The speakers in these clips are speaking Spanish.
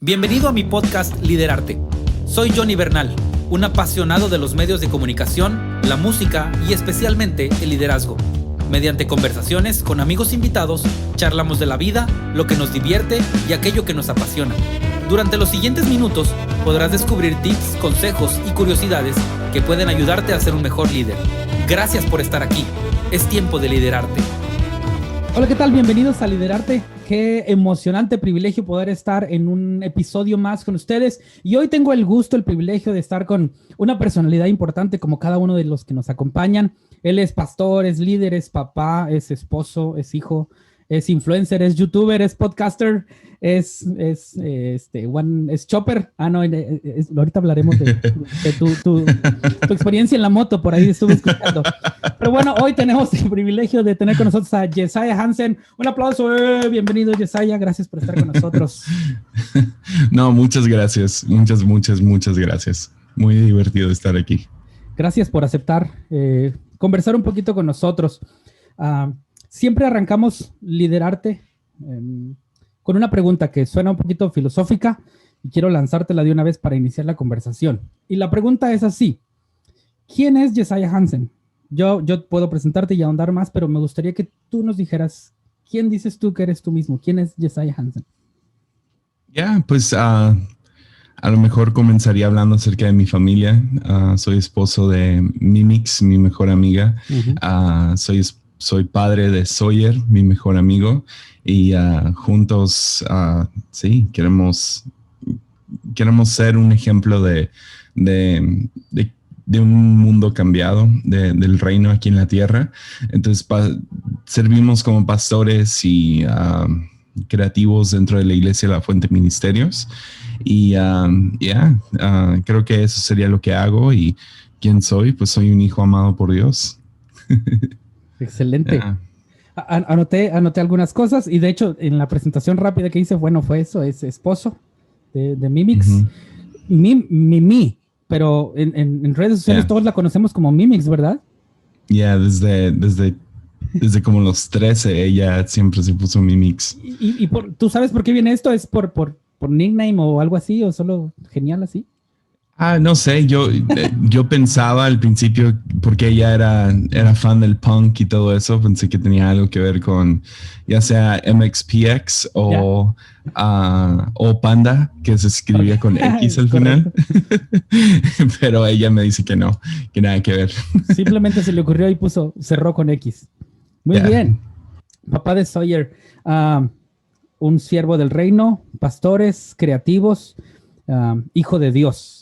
Bienvenido a mi podcast Liderarte. Soy Johnny Bernal, un apasionado de los medios de comunicación, la música y especialmente el liderazgo. Mediante conversaciones con amigos invitados, charlamos de la vida, lo que nos divierte y aquello que nos apasiona. Durante los siguientes minutos podrás descubrir tips, consejos y curiosidades que pueden ayudarte a ser un mejor líder. Gracias por estar aquí. Es tiempo de liderarte. Hola, ¿qué tal? Bienvenidos a Liderarte. Qué emocionante privilegio poder estar en un episodio más con ustedes. Y hoy tengo el gusto, el privilegio de estar con una personalidad importante como cada uno de los que nos acompañan. Él es pastor, es líder, es papá, es esposo, es hijo, es influencer, es youtuber, es podcaster, es chopper. Ahorita hablaremos de tu experiencia en la moto, por ahí estuve escuchando. Pero bueno, hoy tenemos el privilegio de tener con nosotros a Jesiah Hansen. Un aplauso, bienvenido Jesiah, gracias por estar con nosotros. No, muchas gracias, muchas gracias. Muy divertido estar aquí. Gracias por aceptar conversar un poquito con nosotros. Siempre arrancamos Liderarte con una pregunta que suena un poquito filosófica y quiero lanzártela de una vez para iniciar la conversación. Y la pregunta es así: ¿quién es Jesiah Hansen? Yo puedo presentarte y ahondar más, pero me gustaría que tú nos dijeras, ¿quién dices tú que eres tú mismo? ¿Quién es Jesiah Hansen? Pues a lo mejor comenzaría hablando acerca de mi familia. Soy esposo de Mimix, mi mejor amiga. Uh-huh. Soy padre de Sawyer, mi mejor amigo. Y juntos, sí, queremos ser un ejemplo de un mundo cambiado, del reino aquí en la tierra. Entonces servimos como pastores y creativos dentro de la iglesia de La Fuente Ministerios. Y creo que eso sería lo que hago. ¿Y quién soy? Pues soy un hijo amado por Dios. Excelente. Anoté algunas cosas y de hecho en la presentación rápida que hice, bueno, fue eso, es esposo de Mimix. Uh-huh. Mimi, pero en redes sociales todos la conocemos como Mimix, ¿verdad? Desde como los 13 ella siempre se puso Mimix. ¿Y tú sabes por qué viene esto? ¿Es por nickname o algo así o solo genial así? No sé, yo pensaba al principio, porque ella era fan del punk y todo eso, pensé que tenía algo que ver con ya sea MXPX o Panda, que se escribía con X al final. Pero ella me dice que no, que nada que ver. Simplemente se le ocurrió y cerró con X. Muy bien. Papá de Sawyer, un siervo del reino, pastores, creativos, hijo de Dios.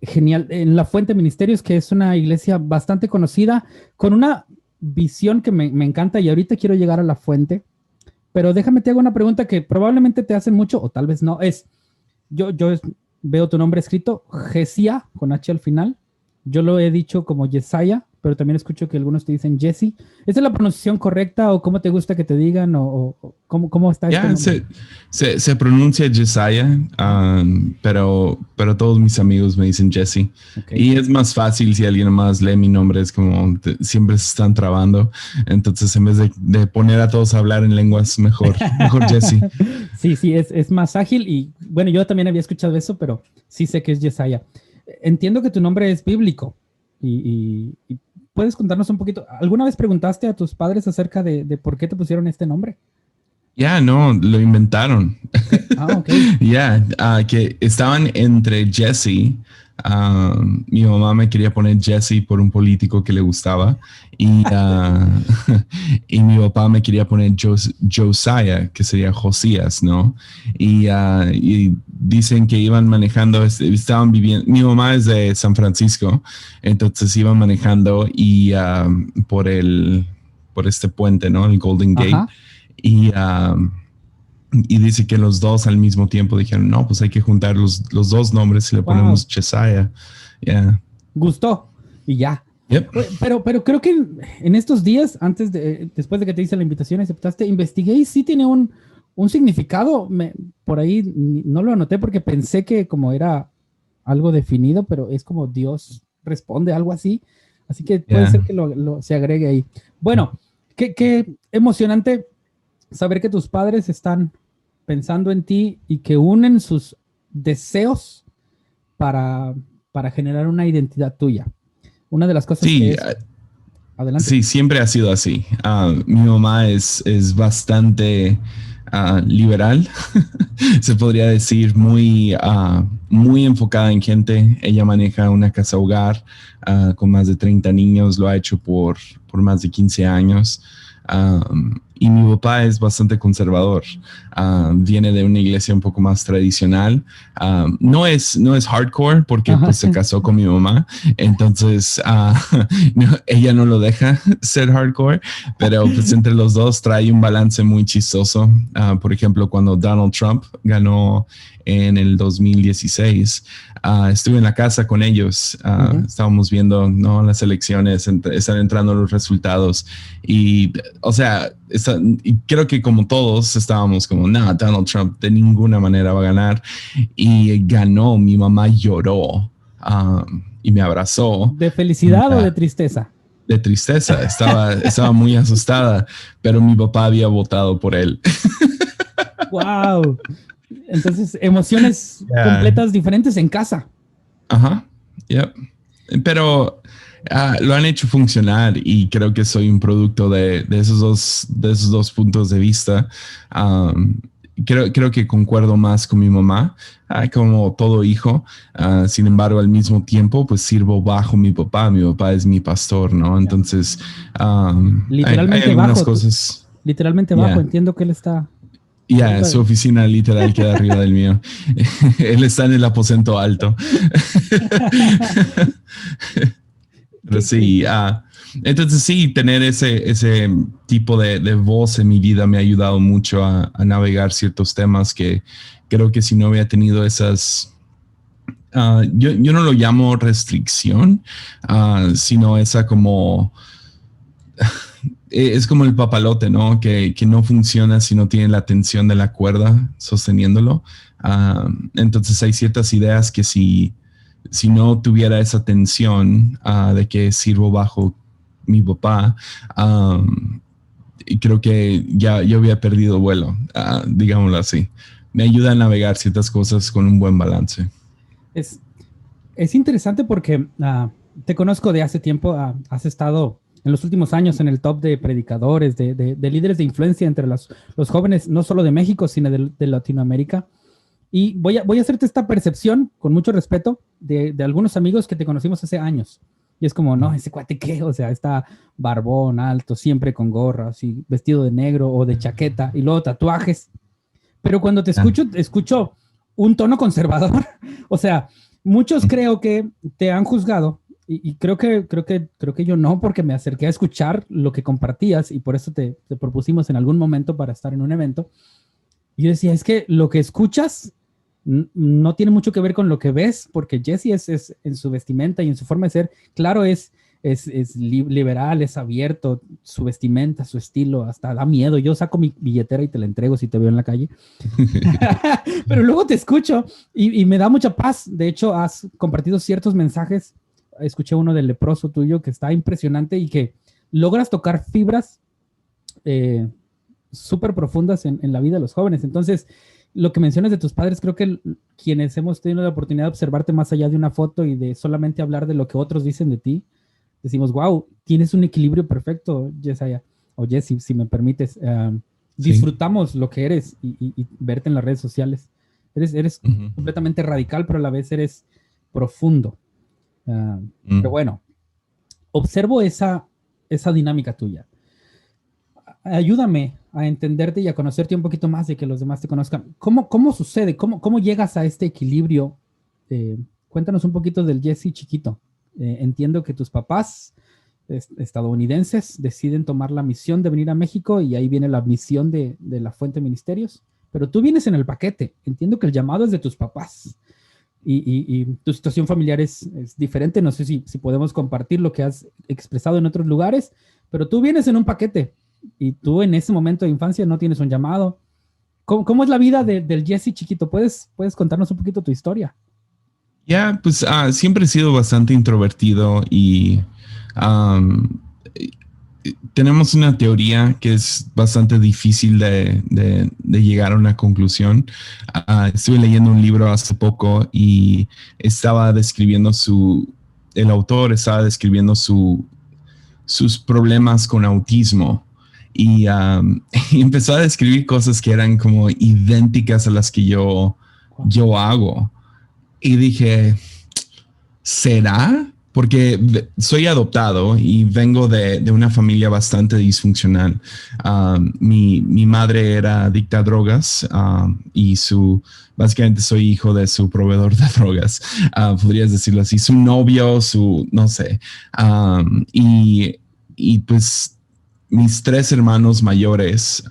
Genial. En La Fuente Ministerios, que es una iglesia bastante conocida, con una visión que me encanta, y ahorita quiero llegar a La Fuente, pero déjame te hago una pregunta que probablemente te hacen mucho, o tal vez no, yo veo tu nombre escrito, Jesiah, con H al final. Yo lo he dicho como Jesiah, pero también escucho que algunos te dicen Jesse. ¿Esa es la pronunciación correcta o cómo te gusta que te digan o cómo está este nombre? Se pronuncia Jesiah, pero todos mis amigos me dicen Jesse. Okay. Y es más fácil si alguien más lee mi nombre, es como siempre se están trabando. Entonces en vez de poner a todos a hablar en lenguas, mejor Jesse. Sí, es más ágil y bueno, yo también había escuchado eso, pero sí sé que es Jesiah. Entiendo que tu nombre es bíblico y ¿puedes contarnos un poquito? ¿Alguna vez preguntaste a tus padres acerca de por qué te pusieron este nombre? No, lo inventaron. Okay. Que estaban entre Jesse. Mi mamá me quería poner Jesse por un político que le gustaba y mi papá me quería poner Josiah, que sería Josías, ¿no? Y dicen que iban manejando, estaban viviendo, mi mamá es de San Francisco, entonces iban manejando y por este puente, ¿no? El Golden Gate. Ajá. Y dice que los dos al mismo tiempo dijeron, no, pues hay que juntar los dos nombres y le ponemos Jesiah. Gustó y ya. Yep. Pero creo que en estos días, después de que te hice la invitación, aceptaste, investigué y sí tiene un significado. Por ahí no lo anoté porque pensé que como era algo definido, pero es como Dios responde, algo así. Así que puede ser que se agregue ahí. Bueno, qué emocionante saber que tus padres están pensando en ti y que unen sus deseos para generar una identidad tuya. Una de las cosas sí, que es... Adelante. Sí, siempre ha sido así. Mi mamá es bastante liberal, se podría decir, muy enfocada en gente. Ella maneja una casa hogar con más de 30 niños, lo ha hecho por más de 15 años. Y mi papá es bastante conservador. Viene de una iglesia un poco más tradicional. No es hardcore porque pues, se casó con mi mamá. Entonces, ella no lo deja ser hardcore, pero pues entre los dos trae un balance muy chistoso. Por ejemplo, cuando Donald Trump ganó en el 2016, estuve en la casa con ellos. Estábamos viendo, ¿no?, las elecciones, están entrando los resultados y, o sea, y creo que como todos estábamos como, no, Donald Trump de ninguna manera va a ganar, y ganó. Mi mamá lloró y me abrazó. ¿De felicidad o de tristeza? De tristeza, estaba muy asustada, pero mi papá había votado por él. Wow. Entonces, emociones completas diferentes en casa. Ajá, yep. Pero lo han hecho funcionar y creo que soy un producto de esos dos puntos de vista. Creo que concuerdo más con mi mamá, como todo hijo. Sin embargo, al mismo tiempo, pues sirvo bajo mi papá. Mi papá es mi pastor, ¿no? Entonces, literalmente hay algunas bajo. Cosas. Literalmente bajo. Entiendo que él está... Su oficina literal queda arriba del mío. Él está en el aposento alto. Pero sí, entonces sí, tener ese tipo de voz en mi vida me ha ayudado mucho a navegar ciertos temas que creo que si no hubiera tenido esas... yo no lo llamo restricción, sino esa como... Es como el papalote, ¿no? Que no funciona si no tiene la tensión de la cuerda sosteniéndolo. Entonces hay ciertas ideas que si no tuviera esa tensión de que sirvo bajo mi papá, creo que ya hubiera perdido vuelo, digámoslo así. Me ayuda a navegar ciertas cosas con un buen balance. Es interesante porque te conozco de hace tiempo, has estado en los últimos años en el top de predicadores, de líderes de influencia entre los jóvenes, no solo de México, sino de Latinoamérica. Y voy a hacerte esta percepción, con mucho respeto, de algunos amigos que te conocimos hace años. Y es como, no, ese cuate qué, o sea, está barbón, alto, siempre con gorra, así, vestido de negro o de chaqueta, y luego tatuajes. Pero cuando te escucho un tono conservador. O sea, muchos creo que te han juzgado. Y creo que yo no, porque me acerqué a escuchar lo que compartías y por eso te propusimos en algún momento para estar en un evento. Y yo decía, es que lo que escuchas no tiene mucho que ver con lo que ves, porque Jesse es en su vestimenta y en su forma de ser, claro, es liberal, es abierto, su vestimenta, su estilo, hasta da miedo. Yo saco mi billetera y te la entrego si te veo en la calle. Pero luego te escucho y me da mucha paz. De hecho, has compartido ciertos mensajes. Escuché uno del leproso tuyo que está impresionante y que logras tocar fibras súper profundas en la vida de los jóvenes. Entonces, lo que mencionas de tus padres, creo que quienes hemos tenido la oportunidad de observarte más allá de una foto y de solamente hablar de lo que otros dicen de ti, decimos, wow, tienes un equilibrio perfecto, Jesiah, o Jesse, si me permites. Disfrutamos lo que eres y verte en las redes sociales. Eres completamente radical, pero a la vez eres profundo. Pero bueno, observo esa dinámica tuya. Ayúdame a entenderte y a conocerte un poquito más, de que los demás te conozcan. ¿Cómo sucede? ¿Cómo llegas a este equilibrio? Cuéntanos un poquito del Jesse chiquito. Entiendo que tus papás estadounidenses deciden tomar la misión de venir a México y ahí viene la misión de la Fuente Ministerios, pero tú vienes en el paquete. Entiendo que el llamado es de tus papás. Y tu situación familiar es diferente. No sé si podemos compartir lo que has expresado en otros lugares, pero tú vienes en un paquete y tú en ese momento de infancia no tienes un llamado. ¿Cómo es la vida del Jesse chiquito? ¿Puedes contarnos un poquito tu historia? Pues siempre he sido bastante introvertido y tenemos una teoría que es bastante difícil de llegar a una conclusión. Estuve leyendo un libro hace poco y estaba describiendo el autor estaba describiendo sus problemas con autismo y empezó a describir cosas que eran como idénticas a las que yo hago. Y dije, ¿será? Porque soy adoptado y vengo de una familia bastante disfuncional. Mi madre era adicta a drogas y básicamente soy hijo de su proveedor de drogas, podrías decirlo así, su novio, no sé. Y pues mis 3 hermanos mayores,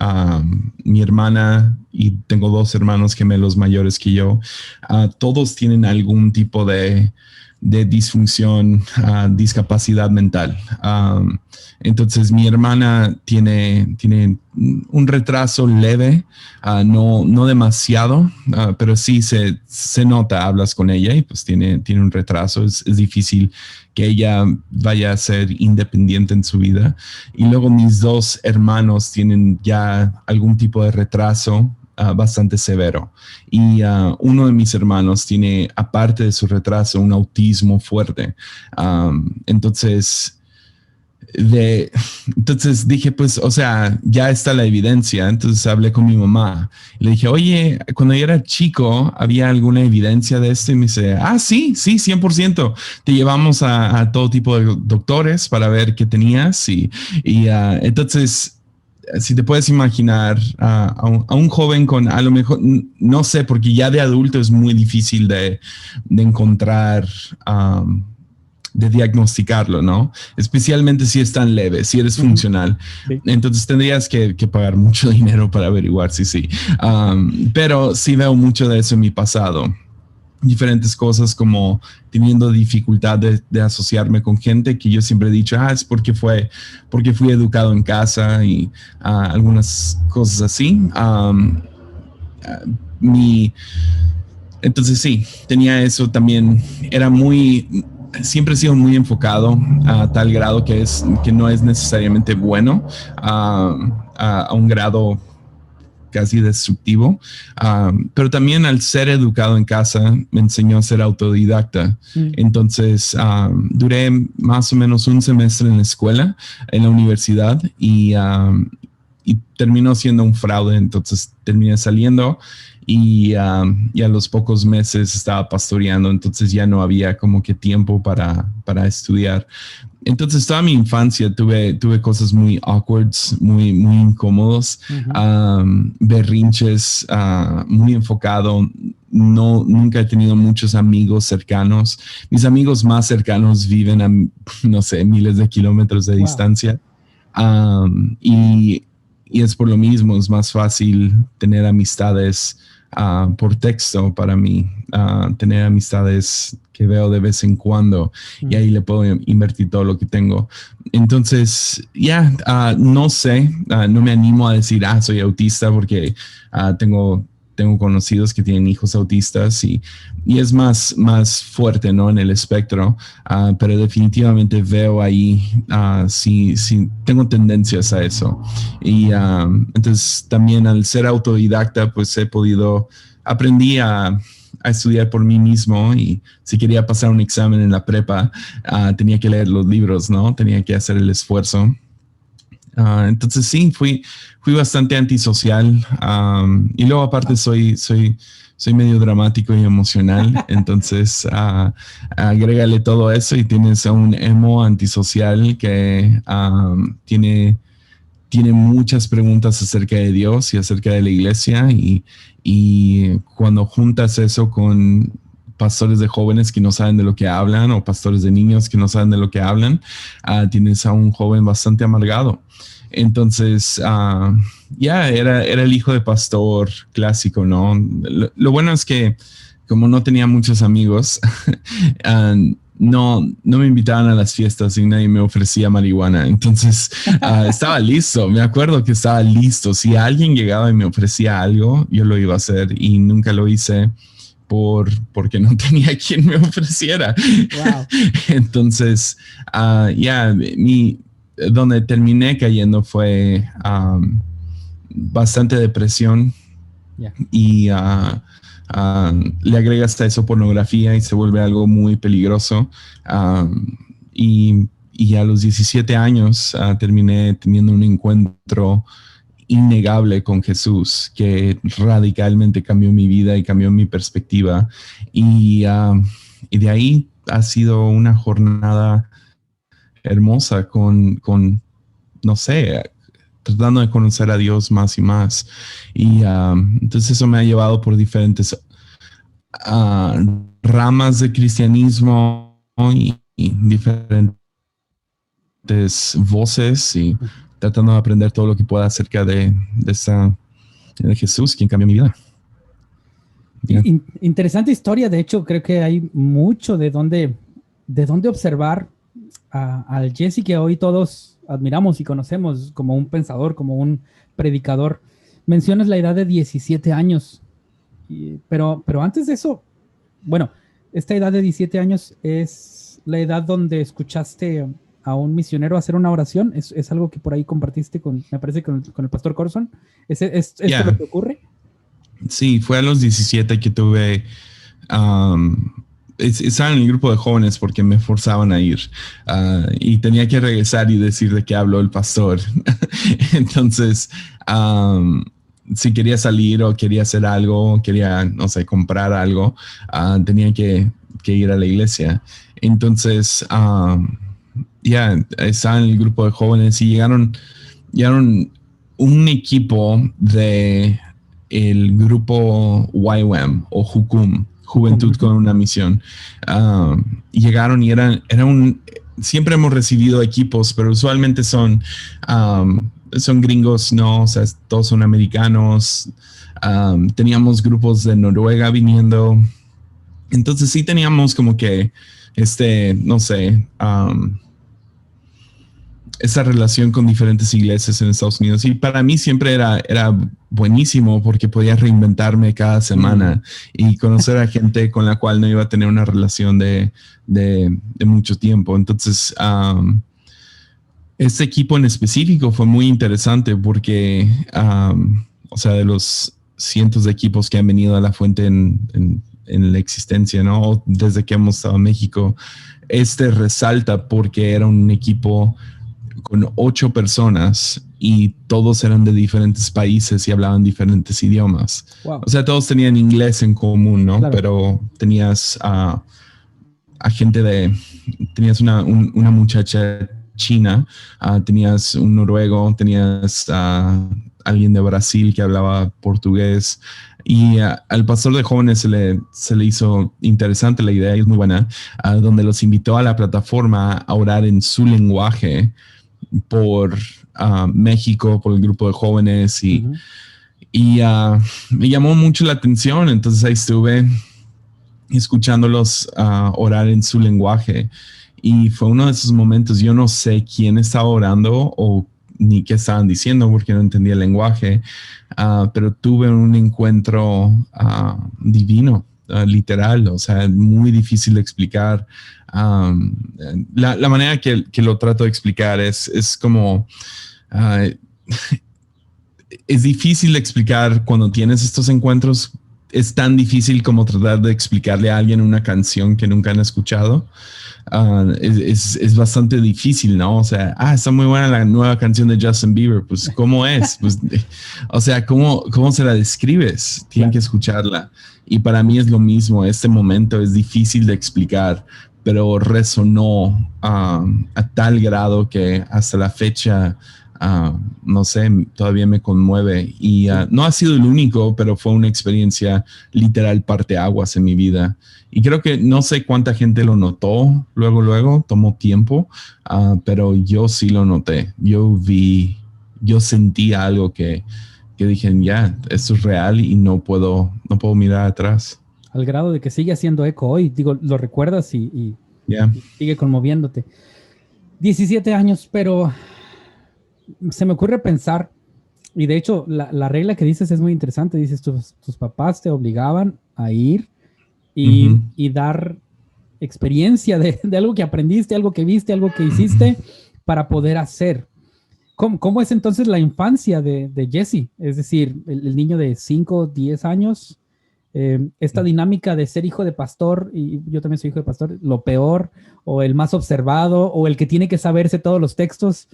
mi hermana y tengo 2 hermanos gemelos mayores que yo, todos tienen algún tipo de disfunción, discapacidad mental. Entonces mi hermana tiene un retraso leve, no demasiado, pero sí se nota, hablas con ella y pues tiene un retraso. Es difícil que ella vaya a ser independiente en su vida. Y luego mis 2 hermanos tienen ya algún tipo de retraso bastante severo. Y uno de mis hermanos tiene, aparte de su retraso, un autismo fuerte. Entonces dije, pues, o sea, ya está la evidencia. Entonces hablé con mi mamá y le dije, oye, cuando yo era chico, ¿había alguna evidencia de esto? Y me dice, sí, 100%. Te llevamos a todo tipo de doctores para ver qué tenías. Entonces, si te puedes imaginar a un joven con, a lo mejor, no sé, porque ya de adulto es muy difícil de encontrar, de diagnosticarlo, ¿no? Especialmente si es tan leve, si eres funcional. Sí. Entonces tendrías que pagar mucho dinero para averiguar si sí. Pero sí veo mucho de eso en mi pasado. Diferentes cosas como teniendo dificultad de asociarme con gente que yo siempre he dicho, es porque fui educado en casa y algunas cosas así. Entonces sí, tenía eso también. Siempre he sido muy enfocado a tal grado que no es necesariamente bueno, a un grado casi destructivo, pero también al ser educado en casa me enseñó a ser autodidacta. Entonces duré más o menos un semestre en la escuela, en la universidad, y terminó siendo un fraude. Entonces terminé saliendo y a los pocos meses estaba pastoreando, entonces ya no había como que tiempo para estudiar. Entonces toda mi infancia tuve cosas muy awkward, muy incómodos, berrinches, muy enfocado. Nunca he tenido muchos amigos cercanos. Mis amigos más cercanos viven a, no sé, miles de kilómetros de distancia. Y es por lo mismo, es más fácil tener amistades por texto para mí, tener amistades que veo de vez en cuando y ahí le puedo invertir todo lo que tengo. Entonces, no sé, no me animo a decir, soy autista porque tengo conocidos que tienen hijos autistas y es más fuerte, ¿no? En el espectro, pero definitivamente veo ahí, sí, tengo tendencias a eso. Y entonces también al ser autodidacta, pues aprendí a estudiar por mí mismo, y si quería pasar un examen en la prepa, tenía que leer los libros, ¿no? Tenía que hacer el esfuerzo. Entonces sí, fui bastante antisocial, y luego aparte soy medio dramático y emocional, entonces agrégale todo eso y tienes a un emo antisocial que tiene muchas preguntas acerca de Dios y acerca de la iglesia, y cuando juntas eso con pastores de jóvenes que no saben de lo que hablan, o pastores de niños que no saben de lo que hablan, tienes a un joven bastante amargado. Entonces, era el hijo de pastor clásico, ¿no? Lo bueno es que como no tenía muchos amigos, no me invitaban a las fiestas y nadie me ofrecía marihuana. Entonces estaba listo. Me acuerdo que estaba listo. Si alguien llegaba y me ofrecía algo, yo lo iba a hacer, y nunca lo hice porque no tenía quien me ofreciera. Wow. Entonces, donde terminé cayendo fue bastante depresión. Yeah. Y le agregas a eso pornografía y se vuelve algo muy peligroso. Y a los 17 años terminé teniendo un encuentro innegable con Jesús que radicalmente cambió mi vida y cambió mi perspectiva. Y de ahí ha sido una jornada hermosa con no sé, tratando de conocer a Dios más y más. Y entonces eso me ha llevado por diferentes ramas de cristianismo y diferentes voces y tratando de aprender todo lo que pueda acerca de Jesús, quien cambió mi vida. Yeah. Interesante historia. De hecho, creo que hay mucho de dónde observar al Jesse que hoy todos admiramos y conocemos como un pensador, como un predicador. Mencionas la edad de 17 años, pero antes de eso, bueno, esta edad de 17 años es la edad donde escuchaste a un misionero hacer una oración. Es algo que por ahí compartiste me parece, con el pastor Corson. ¿Es Yeah. lo que ocurre? Sí, fue a los 17 que tuve... estaba en el grupo de jóvenes porque me forzaban a ir y tenía que regresar y decir de qué habló el pastor. Entonces, si quería salir o quería hacer algo, quería, no sé, comprar algo, tenía que ir a la iglesia. Entonces, estaba en el grupo de jóvenes y llegaron un equipo de el grupo YWAM o Jukum, Juventud con una Misión. Llegaron y siempre hemos recibido equipos, pero usualmente son gringos, ¿no? O sea, todos son americanos. Teníamos grupos de Noruega viniendo. Entonces sí teníamos como que no sé, esa relación con diferentes iglesias en Estados Unidos. Y para mí siempre era buenísimo porque podía reinventarme cada semana y conocer a gente con la cual no iba a tener una relación de mucho tiempo. Entonces, este equipo en específico fue muy interesante porque, o sea, de los cientos de equipos que han venido a La Fuente en la existencia, ¿no? Desde que hemos estado en México, resalta porque era un equipo con 8 personas y todos eran de diferentes países y hablaban diferentes idiomas. Wow. O sea, todos tenían inglés en común, ¿no? Claro. Pero tenías a gente tenías una muchacha china, tenías un noruego, tenías a alguien de Brasil que hablaba portugués. Y al pastor de jóvenes se le hizo interesante la idea, y es muy buena, donde los invitó a la plataforma a orar en su lenguaje por México, por el grupo de jóvenes y me llamó mucho la atención. Entonces ahí estuve escuchándolos orar en su lenguaje y fue uno de esos momentos. Yo no sé quién estaba orando o ni qué estaban diciendo porque no entendía el lenguaje, pero tuve un encuentro divino, literal, o sea, muy difícil de explicar. La manera que lo trato de explicar es como es difícil de explicar cuando tienes estos encuentros. Es tan difícil como tratar de explicarle a alguien una canción que nunca han escuchado. Es bastante difícil, ¿no? O sea, está muy buena la nueva canción de Justin Bieber. Pues, ¿cómo es? Pues, o sea, ¿cómo se la describes? Tienen que escucharla. Y para mí es lo mismo. Este momento es difícil de explicar, pero resonó a tal grado que hasta la fecha, no sé, todavía me conmueve. Y no ha sido el único, pero fue una experiencia literal parteaguas en mi vida. Y creo que no sé cuánta gente lo notó luego, tomó tiempo, pero yo sí lo noté. Yo sentí algo que dije, ya, esto es real y no puedo mirar atrás. Al grado de que sigue haciendo eco hoy. Digo, lo recuerdas y sigue conmoviéndote. 17 años, pero se me ocurre pensar, y de hecho la regla que dices es muy interesante. Dices, tus papás te obligaban a ir y dar experiencia de algo que aprendiste, algo que viste, algo que hiciste, para poder hacer. ¿Cómo es entonces la infancia de Jesse? Es decir, el niño de 5, 10 años, esta dinámica de ser hijo de pastor, y yo también soy hijo de pastor, lo peor, o el más observado, o el que tiene que saberse todos los textos.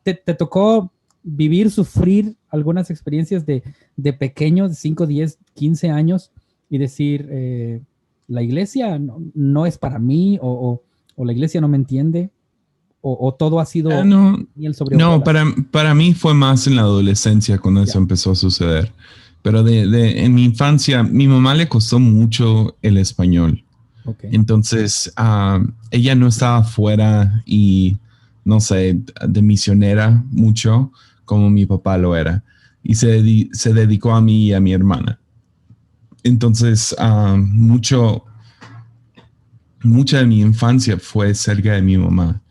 ¿Te tocó vivir, sufrir algunas experiencias de pequeños, de 5, 10, 15 años, y decir, la iglesia no es para mí, o la iglesia no me entiende? ¿O todo ha sido miel sobre hojuelas? No, para mí fue más en la adolescencia cuando eso empezó a suceder. Pero en mi infancia, mi mamá le costó mucho el español. Okay. Entonces, ella no estaba fuera y, no sé, de misionera mucho como mi papá lo era. Y se dedicó a mí y a mi hermana. Entonces, mucha de mi infancia fue cerca de mi mamá.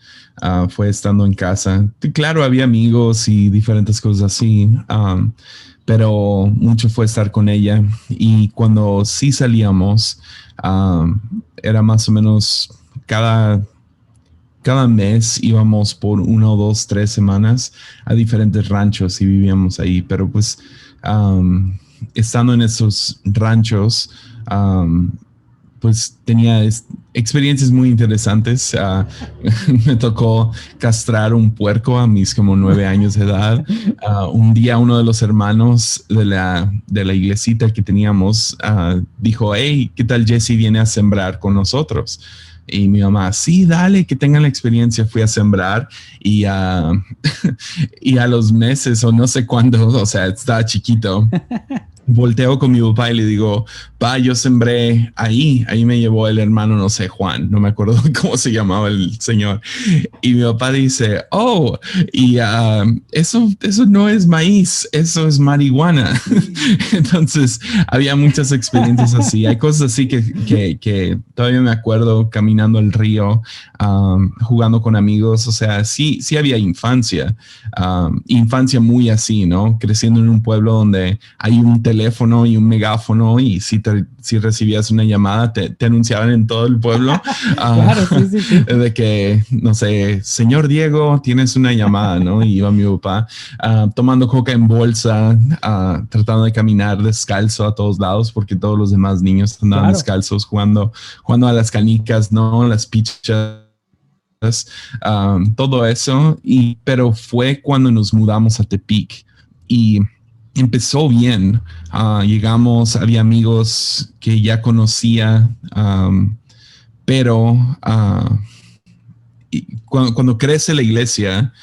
Fue estando en casa. Claro, había amigos y diferentes cosas así, pero mucho fue estar con ella. Y cuando sí salíamos, era más o menos cada mes íbamos por 1, 2, 3 semanas a diferentes ranchos y vivíamos ahí. Pero pues estando en esos ranchos, pues tenía experiencias muy interesantes. Me tocó castrar un puerco a mis como 9 años de edad. Un día uno de los hermanos de la iglesita que teníamos dijo, hey, ¿qué tal Jesse viene a sembrar con nosotros? Y mi mamá, sí, dale, que tengan la experiencia. Fui a sembrar y a los meses o no sé cuándo, o sea, estaba chiquito. Volteo con mi papá y le digo, pa, yo sembré ahí me llevó el hermano, no sé, Juan, no me acuerdo cómo se llamaba el señor. Y mi papá dice, oh, y eso no es maíz, eso es marihuana. Entonces había muchas experiencias así. Hay cosas así que todavía me acuerdo caminando el río, jugando con amigos. O sea, sí había infancia muy así, ¿no? Creciendo en un pueblo donde hay un teléfono y un megáfono y si recibías una llamada te anunciaban en todo el pueblo. Claro, sí. De que, no sé, señor Diego, tienes una llamada, ¿no? Y iba mi papá tomando coca en bolsa, tratando de caminar descalzo a todos lados porque todos los demás niños andaban descalzos jugando a las canicas, ¿no? Las pichas. Todo eso. Pero fue cuando nos mudamos a Tepic y empezó bien. Llegamos, había amigos que ya conocía, pero cuando crece la iglesia,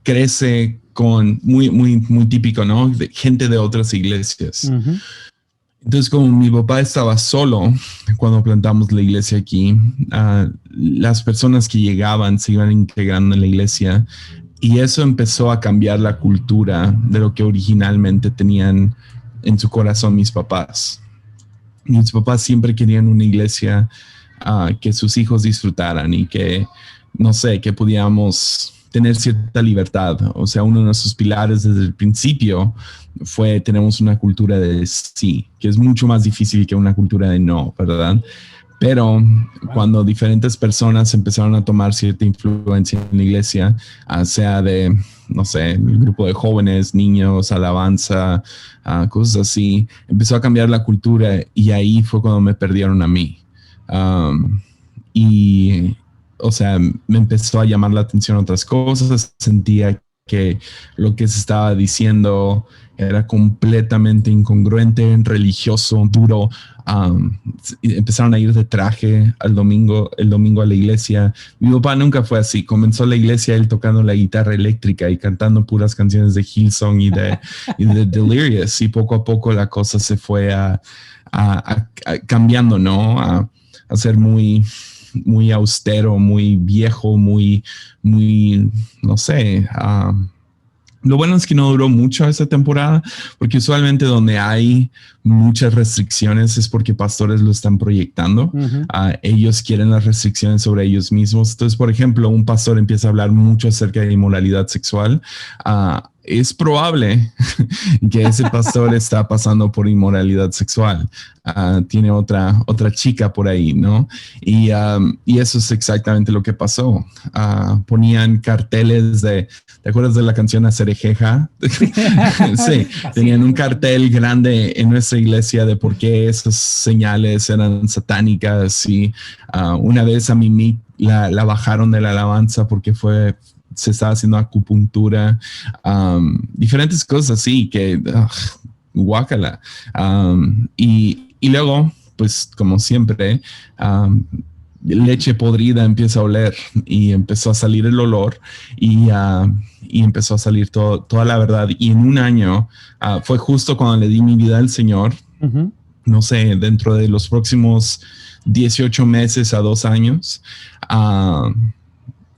crece con muy típico, ¿no? De gente de otras iglesias. Uh-huh. Entonces, como mi papá estaba solo cuando plantamos la iglesia aquí, las personas que llegaban se iban integrando en la iglesia. Y eso empezó a cambiar la cultura de lo que originalmente tenían en su corazón mis papás. Mis papás siempre querían una iglesia que sus hijos disfrutaran y que, no sé, que pudiéramos tener cierta libertad. O sea, uno de nuestros pilares desde el principio fue tenemos una cultura de sí, que es mucho más difícil que una cultura de no, ¿verdad? Pero cuando diferentes personas empezaron a tomar cierta influencia en la iglesia, sea de, no sé, el grupo de jóvenes, niños, alabanza, cosas así, empezó a cambiar la cultura y ahí fue cuando me perdieron a mí. O sea, me empezó a llamar la atención otras cosas, sentía que lo que se estaba diciendo era completamente incongruente, religioso, duro. Empezaron a ir de traje el domingo a la iglesia. Mi papá nunca fue así. Comenzó la iglesia él tocando la guitarra eléctrica y cantando puras canciones de Hillsong y de Delirious. Y poco a poco la cosa se fue a cambiando, ¿no? A ser muy austero, muy viejo, muy, no sé. Lo bueno es que no duró mucho esa temporada, porque usualmente donde hay muchas restricciones es porque pastores lo están proyectando. Uh-huh. Ellos quieren las restricciones sobre ellos mismos. Entonces, por ejemplo, un pastor empieza a hablar mucho acerca de inmoralidad sexual. es probable que ese pastor está pasando por inmoralidad sexual. Tiene otra chica por ahí, ¿no? Y eso es exactamente lo que pasó. Ponían carteles ¿te acuerdas de la canción Acerejeja? Sí, tenían un cartel grande en nuestra iglesia de por qué esas señales eran satánicas y una vez a Mimi la bajaron de la alabanza porque se estaba haciendo acupuntura, diferentes cosas así que guácala. Y luego, pues como siempre, leche podrida empieza a oler y empezó a salir el olor y empezó a salir toda la verdad. Y en un año, fue justo cuando le di mi vida al Señor. Uh-huh. No sé, dentro de los próximos 18 meses a 2 años,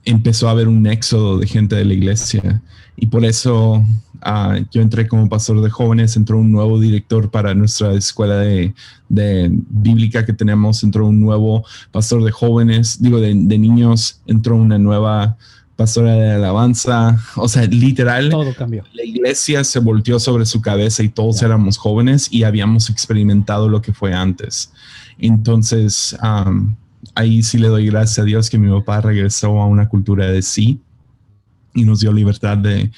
empezó a haber un éxodo de gente de la iglesia. Y por eso yo entré como pastor de jóvenes, entró un nuevo director para nuestra escuela de bíblica que tenemos, entró un nuevo pastor de jóvenes, de niños, entró una nueva pastora de alabanza. O sea, literal, todo cambió. La iglesia se volteó sobre su cabeza y todos éramos jóvenes y habíamos experimentado lo que fue antes. Entonces, ahí sí le doy gracias a Dios que mi papá regresó a una cultura de sí y nos dio libertad de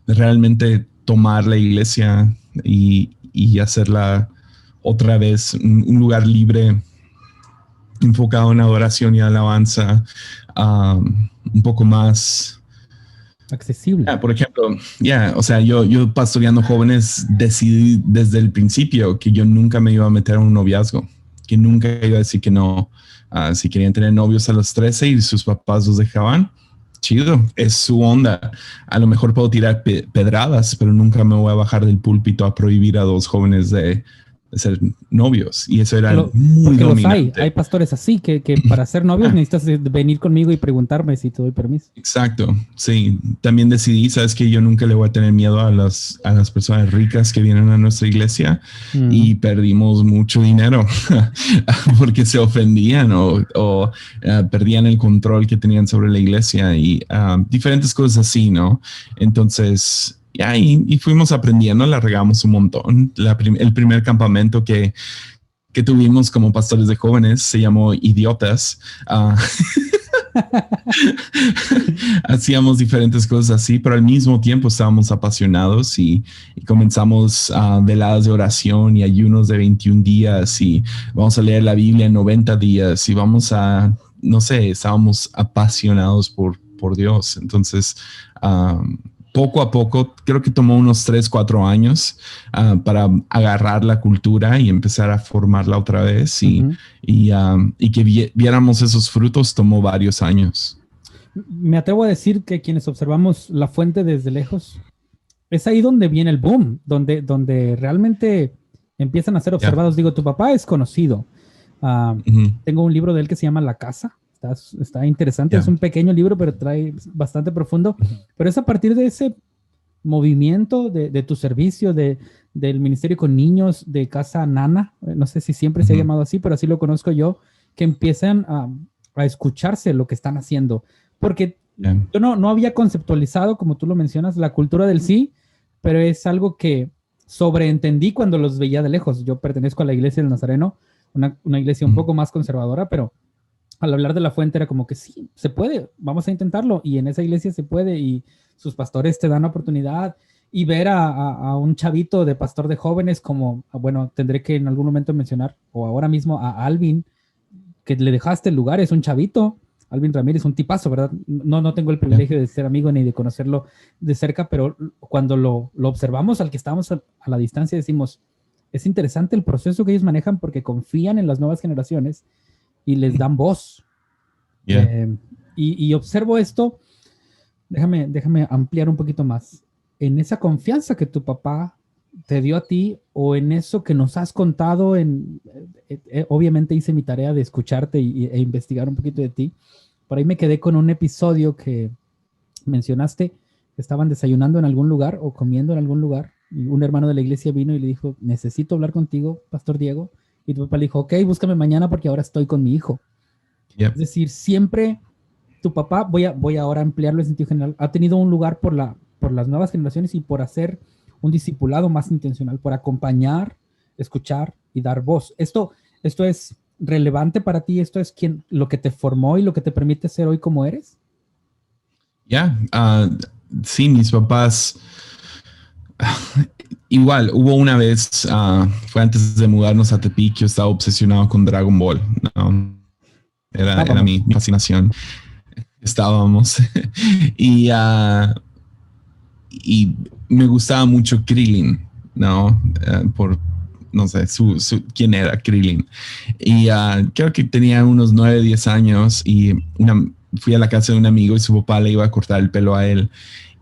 realmente tomar la iglesia y hacerla otra vez un lugar libre, enfocado en adoración y alabanza, un poco más accesible. Por ejemplo, o sea, yo pastoreando jóvenes decidí desde el principio que yo nunca me iba a meter a un noviazgo, que nunca iba a decir que no. Si querían tener novios a los 13 y sus papás los dejaban, chido, es su onda. A lo mejor puedo tirar pedradas, pero nunca me voy a bajar del púlpito a prohibir a 2 jóvenes de ser novios. Y eso era muy dominante. Hay pastores así que para ser novios necesitas venir conmigo y preguntarme si te doy permiso. Exacto, sí. También decidí, sabes que yo nunca le voy a tener miedo a las personas ricas que vienen a nuestra iglesia y perdimos mucho dinero porque se ofendían o perdían el control que tenían sobre la iglesia y diferentes cosas así, ¿no? Entonces... y fuimos aprendiendo, la regamos un montón. El primer campamento que tuvimos como pastores de jóvenes se llamó Idiotas. Hacíamos diferentes cosas así, pero al mismo tiempo estábamos apasionados y comenzamos veladas de oración y ayunos de 21 días y vamos a leer la Biblia en 90 días y vamos a, no sé, estábamos apasionados por Dios. Entonces, poco a poco, creo que tomó unos 3-4 años para agarrar la cultura y empezar a formarla otra vez y que viéramos esos frutos tomó varios años. Me atrevo a decir que quienes observamos la fuente desde lejos, es ahí donde viene el boom, donde realmente empiezan a ser observados. Digo, tu papá es conocido. Tengo un libro de él que se llama La Casa. Está interesante, es un pequeño libro, pero trae bastante profundo. Pero es a partir de ese movimiento de tu servicio, del ministerio con niños, de Casa Nana, no sé si siempre se ha llamado así, pero así lo conozco yo, que empiezan a escucharse lo que están haciendo. Porque yo no había conceptualizado, como tú lo mencionas, la cultura del sí, pero es algo que sobreentendí cuando los veía de lejos. Yo pertenezco a la iglesia del Nazareno, una iglesia un poco más conservadora, pero al hablar de la fuente era como que sí, se puede, vamos a intentarlo. Y en esa iglesia se puede y sus pastores te dan oportunidad. Y ver a un chavito de pastor de jóvenes como, bueno, tendré que en algún momento mencionar, o ahora mismo a Alvin, que le dejaste el lugar, es un chavito. Alvin Ramírez, un tipazo, ¿verdad? No tengo el privilegio de ser amigo ni de conocerlo de cerca, pero cuando lo observamos al que estábamos a la distancia decimos, es interesante el proceso que ellos manejan porque confían en las nuevas generaciones y les dan voz. Y observo esto, déjame ampliar un poquito más. En esa confianza que tu papá te dio a ti o en eso que nos has contado, obviamente hice mi tarea de escucharte e investigar un poquito de ti. Por ahí me quedé con un episodio que mencionaste, que estaban desayunando en algún lugar o comiendo en algún lugar y un hermano de la iglesia vino y le dijo, necesito hablar contigo, Pastor Diego. Y tu papá le dijo, ok, búscame mañana porque ahora estoy con mi hijo. Es decir, siempre tu papá, voy a ahora ampliarlo en sentido general, ha tenido un lugar por por las nuevas generaciones y por hacer un discipulado más intencional, por acompañar, escuchar y dar voz. Esto es relevante para ti, esto es lo que te formó y lo que te permite ser hoy como eres. Sí, mis papás, igual, hubo una vez, fue antes de mudarnos a Tepic, yo estaba obsesionado con Dragon Ball, ¿no? Era mi fascinación. Estábamos y me gustaba mucho Krillin, ¿no? No sé, quién era Krillin. Y creo que tenía unos 9, 10 años y fui a la casa de un amigo y su papá le iba a cortar el pelo a él.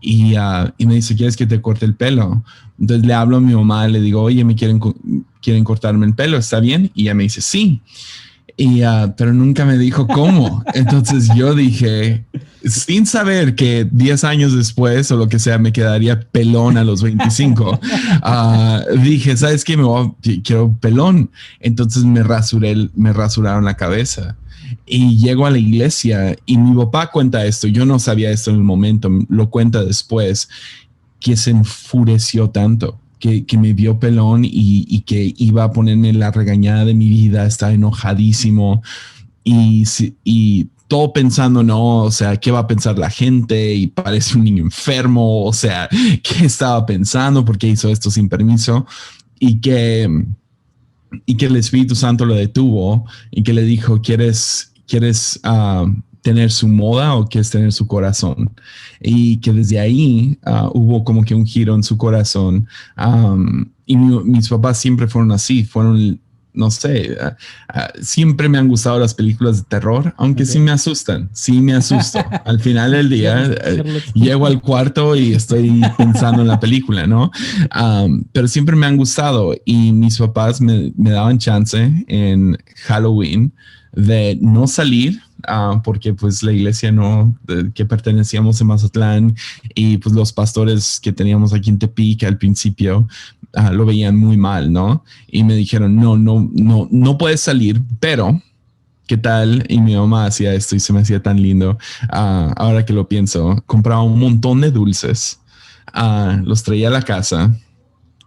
Y me dice, ¿quieres que te corte el pelo? Entonces le hablo a mi mamá, le digo, oye, quieren cortarme el pelo, ¿está bien? Y ella me dice, sí. Pero nunca me dijo cómo. Entonces yo dije, sin saber que 10 años después o lo que sea, me quedaría pelón a los 25. Dije, ¿sabes qué? Quiero pelón. Entonces me rasuraron la cabeza. Y llego a la iglesia y mi papá cuenta esto. Yo no sabía esto en el momento, lo cuenta después, que se enfureció tanto. Que me vio pelón y que iba a ponerme la regañada de mi vida, estaba enojadísimo y todo pensando, no, o sea, ¿qué va a pensar la gente? Y parece un niño enfermo, o sea, ¿qué estaba pensando? ¿Por qué hizo esto sin permiso? Y que el Espíritu Santo lo detuvo y que le dijo, ¿quieres tener su moda o quieres tener su corazón? Y que desde ahí hubo como que un giro en su corazón. Y mis papás siempre fueron así, no sé, siempre me han gustado las películas de terror, aunque sí me asustan, sí me asusto. Al final del día llego al cuarto y estoy pensando en la película, ¿no? Pero siempre me han gustado y mis papás me daban chance en Halloween de no salir, porque pues la iglesia que pertenecíamos en Mazatlán y pues los pastores que teníamos aquí en Tepic al principio lo veían muy mal, ¿no? Y me dijeron, no puedes salir, pero ¿qué tal? Y mi mamá hacía esto y se me hacía tan lindo. Ahora que lo pienso, compraba un montón de dulces, los traía a la casa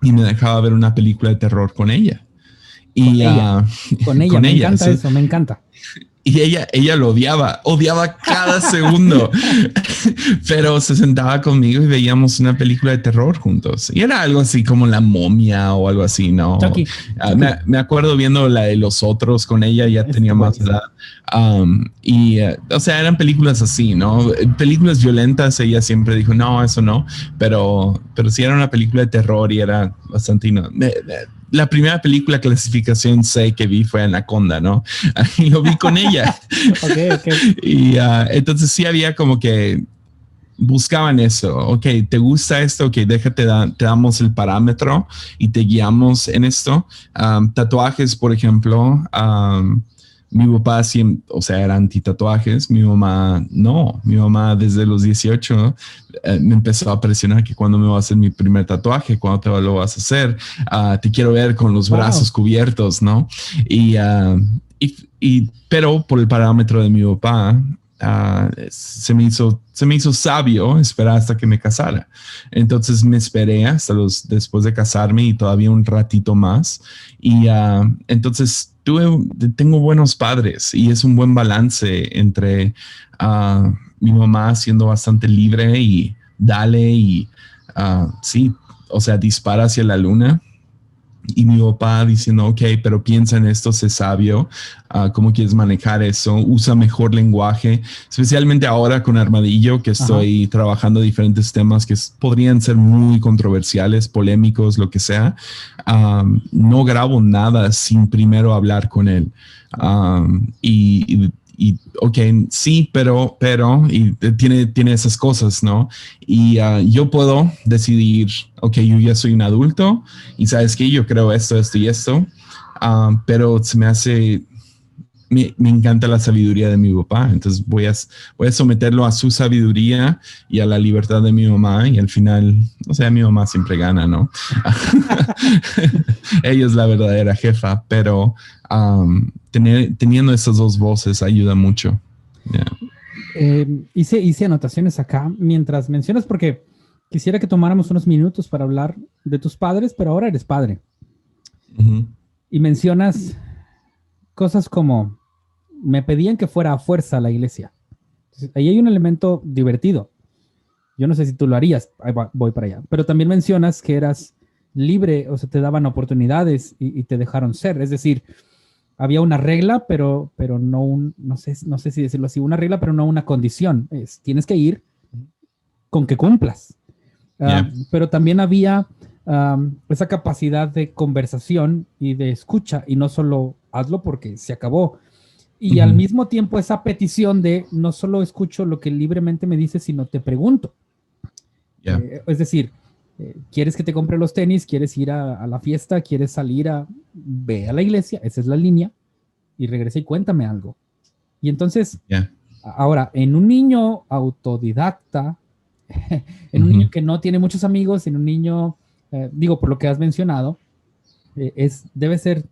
y me dejaba ver una película de terror con ella. Con ella, me encanta eso, me encanta. Y ella lo odiaba cada segundo, pero se sentaba conmigo y veíamos una película de terror juntos. Y era algo así como La Momia o algo así, ¿no? Chucky. Me acuerdo viendo la de Los Otros con ella, ya tenía más edad. O sea, eran películas así, ¿no? Películas violentas, ella siempre dijo, no, eso no. Pero sí era una película de terror y era bastante... La primera película clasificación C que vi fue Anaconda, ¿no? Y lo vi con ella. Okay. Y entonces sí había como que buscaban eso. Ok, ¿te gusta esto? Ok, déjate, te damos el parámetro y te guiamos en esto. Tatuajes, por ejemplo. Mi papá siempre, o sea, era anti-tatuajes. Mi mamá no. Mi mamá desde los 18 me empezó a presionar que cuando me voy a hacer mi primer tatuaje, cuando te lo vas a hacer, te quiero ver con los brazos cubiertos, ¿no? Pero por el parámetro de mi papá, se me hizo sabio esperar hasta que me casara. Entonces me esperé hasta después de casarme y todavía un ratito más. Y entonces tengo buenos padres y es un buen balance entre mi mamá siendo bastante libre y dale y sí, o sea, dispara hacia la luna. Y mi papá diciendo, ok, pero piensa en esto, sé sabio, cómo quieres manejar eso, usa mejor lenguaje, especialmente ahora con Armadillo, que estoy trabajando diferentes temas que podrían ser muy controversiales, polémicos, lo que sea. No grabo nada sin primero hablar con él. Y ok, sí, pero y tiene esas cosas, ¿no? Y yo puedo decidir, ok, yo ya soy un adulto y sabes que yo creo esto y esto, pero se me hace, me encanta la sabiduría de mi papá, entonces voy a someterlo a su sabiduría y a la libertad de mi mamá y al final, o sea, mi mamá siempre gana, ¿no? Ella es la verdadera jefa, pero teniendo esas dos voces ayuda mucho. Yeah. Hice anotaciones acá mientras mencionas porque quisiera que tomáramos unos minutos para hablar de tus padres, pero ahora eres padre. Ujú. Y mencionas cosas como, me pedían que fuera a fuerza a la iglesia. Entonces, ahí hay un elemento divertido. Yo no sé si tú lo harías, voy para allá. Pero también mencionas que eras libre, o sea, te daban oportunidades y te dejaron ser. Es decir, había una regla, pero no no sé si decirlo así, una regla, pero no una condición. Tienes que ir con que cumplas. Yeah. Pero también había esa capacidad de conversación y de escucha, y no solo hazlo porque se acabó. Y al mismo tiempo esa petición de no solo escucho lo que libremente me dices, sino te pregunto. Yeah. Es decir, ¿quieres que te compre los tenis? ¿Quieres ir a la fiesta? ¿Quieres salir ve a la iglesia? Esa es la línea. Y regresa y cuéntame algo. Y entonces, Yeah. ahora, en un niño autodidacta, en un niño que no tiene muchos amigos, en un niño, digo, por lo que has mencionado, debe ser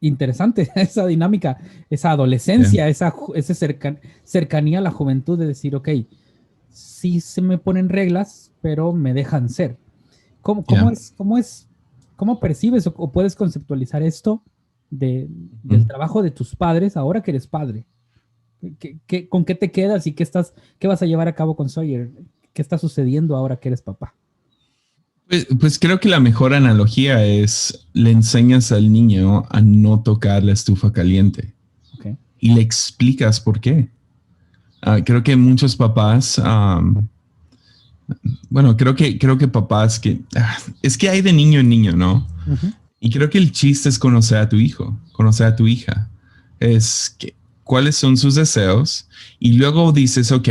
interesante esa dinámica, esa adolescencia, esa cercanía a la juventud de decir, ok, sí se me ponen reglas, pero me dejan ser. ¿Cómo percibes o puedes conceptualizar esto del trabajo de tus padres ahora que eres padre? ¿Con qué te quedas y qué vas a llevar a cabo con Sawyer? ¿Qué está sucediendo ahora que eres papá? Pues creo que la mejor analogía es le enseñas al niño a no tocar la estufa caliente. Okay. Y le explicas por qué. Creo que muchos papás, creo que papás es que hay de niño en niño, ¿no? Uh-huh. Y creo que el chiste es conocer a tu hijo, conocer a tu hija. Cuáles son sus deseos y luego dices, ok,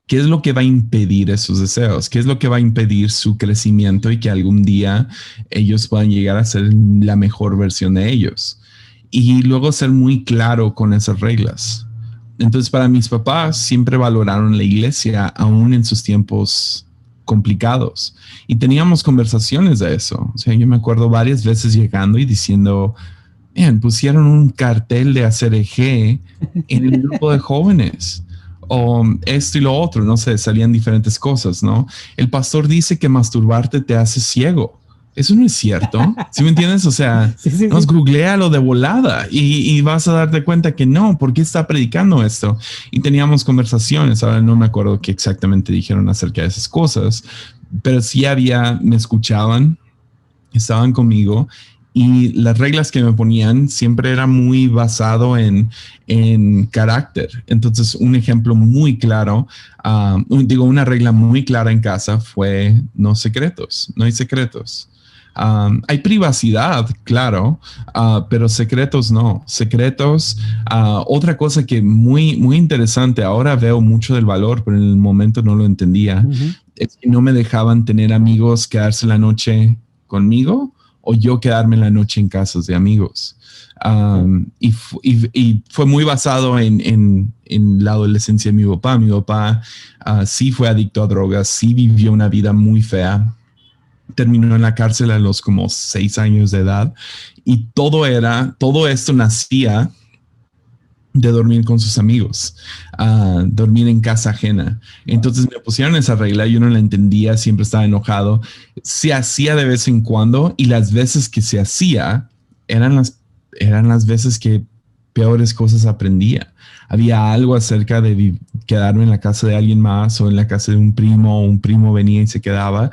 ¿qué es lo que va a impedir esos deseos? ¿Qué es lo que va a impedir su crecimiento y que algún día ellos puedan llegar a ser la mejor versión de ellos? Y luego ser muy claro con esas reglas. Entonces, para mis papás siempre valoraron la iglesia aún en sus tiempos complicados. Y teníamos conversaciones de eso. O sea, yo me acuerdo varias veces llegando y diciendo, pusieron un cartel de hacer eje en el grupo de jóvenes. O esto y lo otro, no sé, salían diferentes cosas, ¿no? El pastor dice que masturbarte te hace ciego. Eso no es cierto. ¿Sí me entiendes? O sea, sí. Googlealo de volada y vas a darte cuenta que no. ¿Por qué está predicando esto? Y teníamos conversaciones. Ahora no me acuerdo qué exactamente dijeron acerca de esas cosas, pero sí me escuchaban, estaban conmigo. Y las reglas que me ponían siempre era muy basado en carácter. Entonces, un ejemplo muy claro, una regla muy clara en casa fue no hay secretos. Hay privacidad, claro, pero secretos no. Secretos, otra cosa que muy, muy interesante, ahora veo mucho del valor, pero en el momento no lo entendía, es que no me dejaban tener amigos quedarse la noche conmigo o yo quedarme la noche en casas de amigos. Y fue muy basado en la adolescencia de mi papá. Mi papá sí fue adicto a drogas, sí vivió una vida muy fea. Terminó en la cárcel a los como 6 años de edad. Y todo esto nacía de dormir con sus amigos, dormir en casa ajena. Entonces me pusieron esa regla, yo no la entendía, siempre estaba enojado. Se hacía de vez en cuando y las veces que se hacía eran las veces que peores cosas aprendía. Había algo acerca de quedarme en la casa de alguien más o en la casa de un primo venía y se quedaba.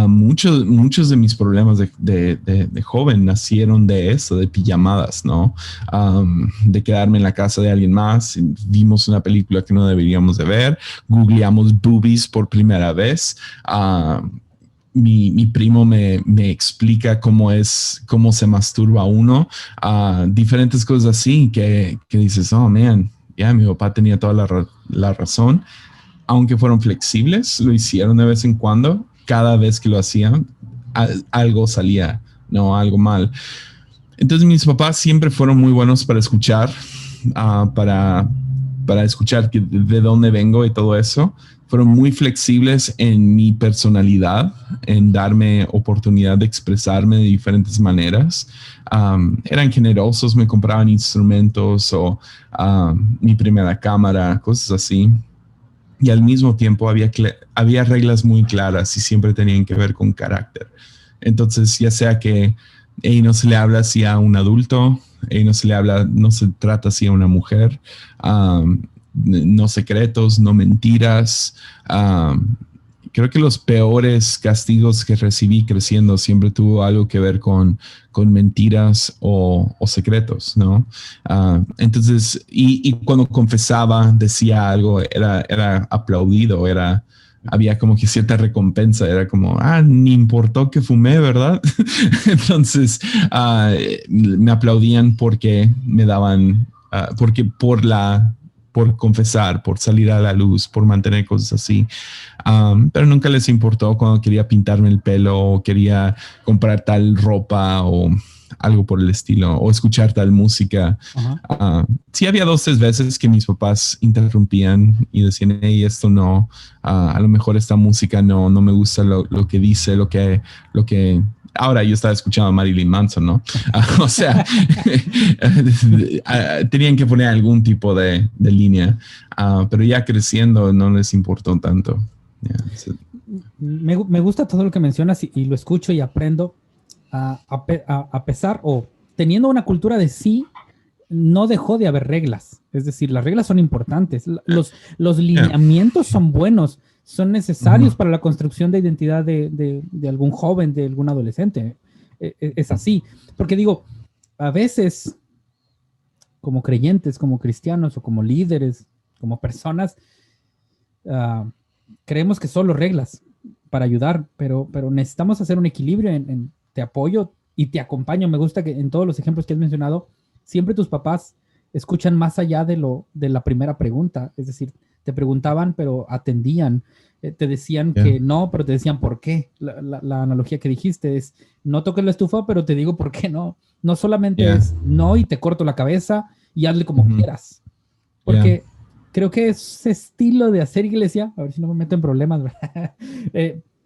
Muchos de mis problemas de joven nacieron de eso, de pijamadas, ¿no? De quedarme en la casa de alguien más. Vimos una película que no deberíamos de ver, googleamos boobies por primera vez. Mi primo me explica cómo se masturba uno, diferentes cosas así que dices, oh man, mi papá tenía toda la razón. Aunque fueron flexibles, lo hicieron de vez en cuando. Cada vez que lo hacían, algo salía, no, algo mal. Entonces mis papás siempre fueron muy buenos para escuchar, para escuchar de dónde vengo y todo eso. Fueron muy flexibles en mi personalidad, en darme oportunidad de expresarme de diferentes maneras. Eran generosos, me compraban instrumentos o mi primera cámara, cosas así. y al mismo tiempo había reglas muy claras y siempre tenían que ver con carácter. Entonces, ya sea que no se le habla así a un adulto, no se trata así a una mujer, no secretos, no mentiras. Creo que los peores castigos que recibí creciendo siempre tuvo algo que ver con mentiras o secretos, ¿no? Entonces, y cuando confesaba, decía algo, era aplaudido, había como que cierta recompensa, era como, ni importó que fumé, ¿verdad? Entonces, me aplaudían porque me daban, por confesar, por salir a la luz, por mantener cosas así. Pero nunca les importó cuando quería pintarme el pelo o quería comprar tal ropa o algo por el estilo o escuchar tal música. Sí había 2-3 veces que mis papás interrumpían y decían, hey, esto no, a lo mejor esta música no me gusta lo que dice, lo que ahora yo estaba escuchando a Marilyn Manson, ¿no? O sea, tenían que poner algún tipo de línea, pero ya creciendo no les importó tanto. Me gusta todo lo que mencionas y lo escucho y aprendo a pesar o teniendo una cultura de sí, no dejó de haber reglas. Es decir, las reglas son importantes. Los lineamientos son buenos. Son necesarios para la construcción de identidad de algún joven, de algún adolescente. Es así. Porque digo, a veces, como creyentes, como cristianos o como líderes, como personas, creemos que solo reglas para ayudar, pero necesitamos hacer un equilibrio en te apoyo y te acompaño. Me gusta que en todos los ejemplos que has mencionado, siempre tus papás escuchan más allá de la primera pregunta. Es decir, te preguntaban, pero atendían. Te decían que no, pero te decían por qué. La analogía que dijiste es, no toques la estufa, pero te digo por qué no. No solamente es no y te corto la cabeza y hazle como quieras. Porque creo que ese estilo de hacer iglesia, a ver si no me meto en problemas,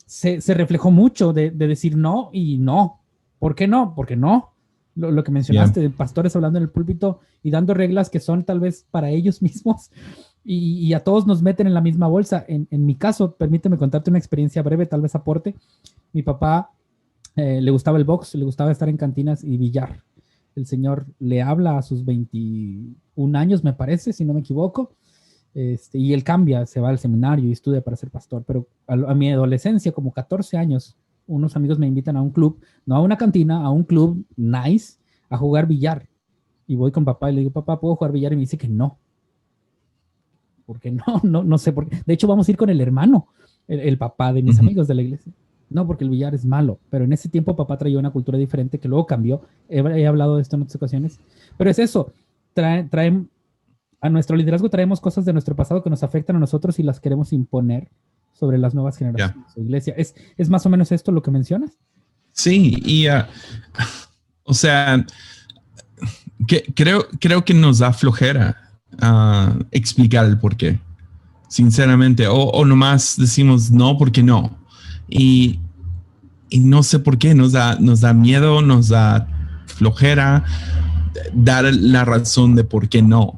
se reflejó mucho de decir no y no. ¿Por qué no? Porque no. Lo que mencionaste de pastores hablando en el púlpito y dando reglas que son tal vez para ellos mismos y a todos nos meten en la misma bolsa. En mi caso, permíteme contarte una experiencia breve, tal vez aporte. Mi papá le gustaba el box, le gustaba estar en cantinas y billar. El señor le habla a sus 21 años, me parece, si no me equivoco, y él cambia, se va al seminario y estudia para ser pastor. Pero a mi adolescencia, como 14 años, unos amigos me invitan a un club, no a una cantina, a un club nice, a jugar billar. Y voy con papá y le digo, papá, ¿puedo jugar billar? Y me dice que no. ¿Por qué no? No sé por qué. De hecho, vamos a ir con el hermano, el papá de mis amigos de la iglesia. No, porque el billar es malo. Pero en ese tiempo papá traía una cultura diferente que luego cambió. He hablado de esto en otras ocasiones. Pero es eso. Traen a nuestro liderazgo traemos cosas de nuestro pasado que nos afectan a nosotros y las queremos imponer sobre las nuevas generaciones de iglesia. ¿Es más o menos esto lo que mencionas? Sí, y o sea, creo que nos da flojera explicar el por qué, sinceramente, o nomás decimos no porque no. Y no sé por qué, nos da miedo, nos da flojera dar la razón de por qué no.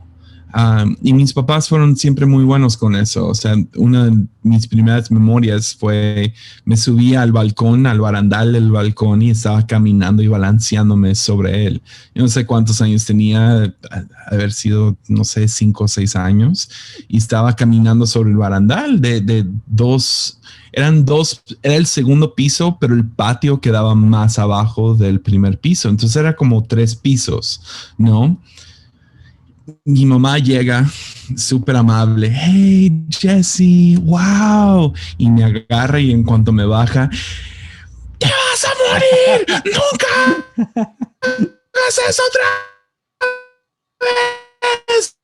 Y mis papás fueron siempre muy buenos con eso. O sea, una de mis primeras memorias fue, me subí al balcón, al barandal del balcón y estaba caminando y balanceándome sobre él. Yo no sé cuántos años tenía, haber sido, no sé, 5 o 6 años. Y estaba caminando sobre el barandal de dos, era el segundo piso, pero el patio quedaba más abajo del primer piso. Entonces era como 3 pisos, ¿no? Mi mamá llega súper amable. Hey, Jesse, wow. Y me agarra y en cuanto me baja, ¡te vas a morir! ¡Nunca haces otra vez!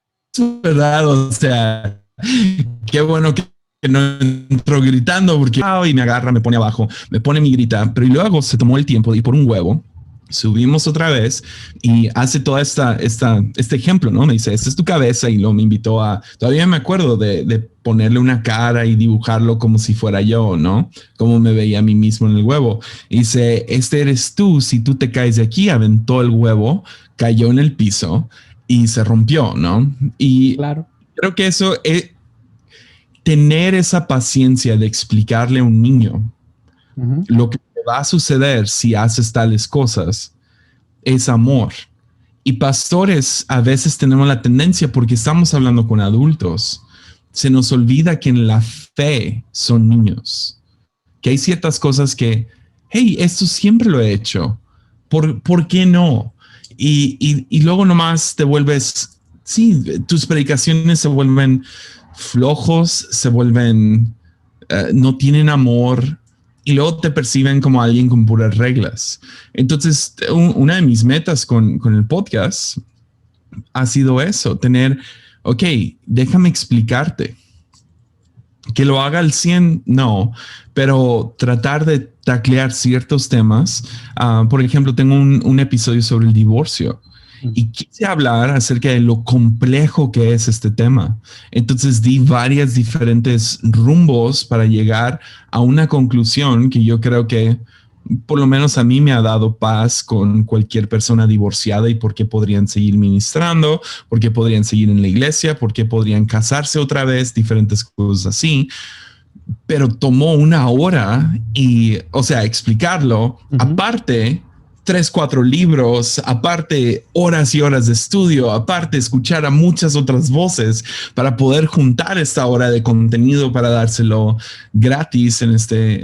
¿Verdad? O sea, qué bueno que no entró gritando porque y me agarra, me pone abajo, me pone mi grita, pero y luego se tomó el tiempo de ir por un huevo. Subimos otra vez y hace toda este ejemplo, ¿no? Me dice, esta es tu cabeza, y luego me invitó todavía me acuerdo de ponerle una cara y dibujarlo como si fuera yo, ¿no? Como me veía a mí mismo en el huevo. Y dice, este eres tú, si tú te caes de aquí. Aventó el huevo, cayó en el piso y se rompió, ¿no? Y claro, creo que eso es, tener esa paciencia de explicarle a un niño lo que va a suceder si haces tales cosas es amor. Y pastores, a veces tenemos la tendencia, porque estamos hablando con adultos, se nos olvida que en la fe son niños, que hay ciertas cosas que, hey, esto siempre lo he hecho, ¿por qué no? Y luego nomás te vuelves, sí, tus predicaciones se vuelven flojos, se vuelven, no tienen amor, y luego te perciben como alguien con puras reglas. Entonces, una de mis metas con el podcast ha sido eso, tener, ok, déjame explicarte. Que lo haga al 100, no, pero tratar de taclear ciertos temas. Por ejemplo, tengo un episodio sobre el divorcio y quise hablar acerca de lo complejo que es este tema. Entonces di varias diferentes rumbos para llegar a una conclusión que yo creo que por lo menos a mí me ha dado paz con cualquier persona divorciada, y por qué podrían seguir ministrando, por qué podrían seguir en la iglesia, por qué podrían casarse otra vez, diferentes cosas así. Pero tomó una hora y, o sea, explicarlo, aparte 3, 4 libros, aparte horas y horas de estudio, aparte escuchar a muchas otras voces para poder juntar esta hora de contenido para dárselo gratis en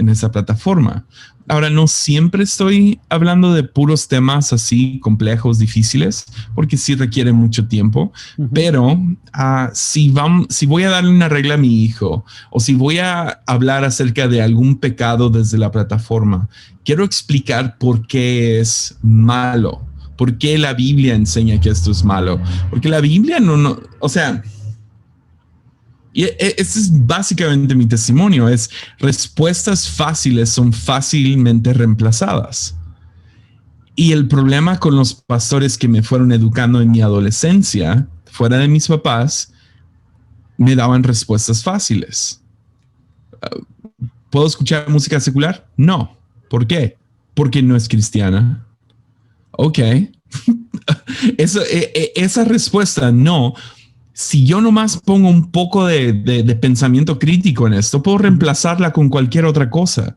esta plataforma. Ahora, no siempre estoy hablando de puros temas así complejos, difíciles, porque sí requiere mucho tiempo, pero si voy a darle una regla a mi hijo, o si voy a hablar acerca de algún pecado desde la plataforma, quiero explicar por qué es malo, por qué la Biblia enseña que esto es malo, porque la Biblia o sea... Y ese es básicamente mi testimonio, es respuestas fáciles son fácilmente reemplazadas. Y el problema con los pastores que me fueron educando en mi adolescencia, fuera de mis papás, me daban respuestas fáciles. ¿Puedo escuchar música secular? No. ¿Por qué? Porque no es cristiana. Ok. Esa respuesta no. Si yo nomás pongo un poco de pensamiento crítico en esto, puedo reemplazarla con cualquier otra cosa.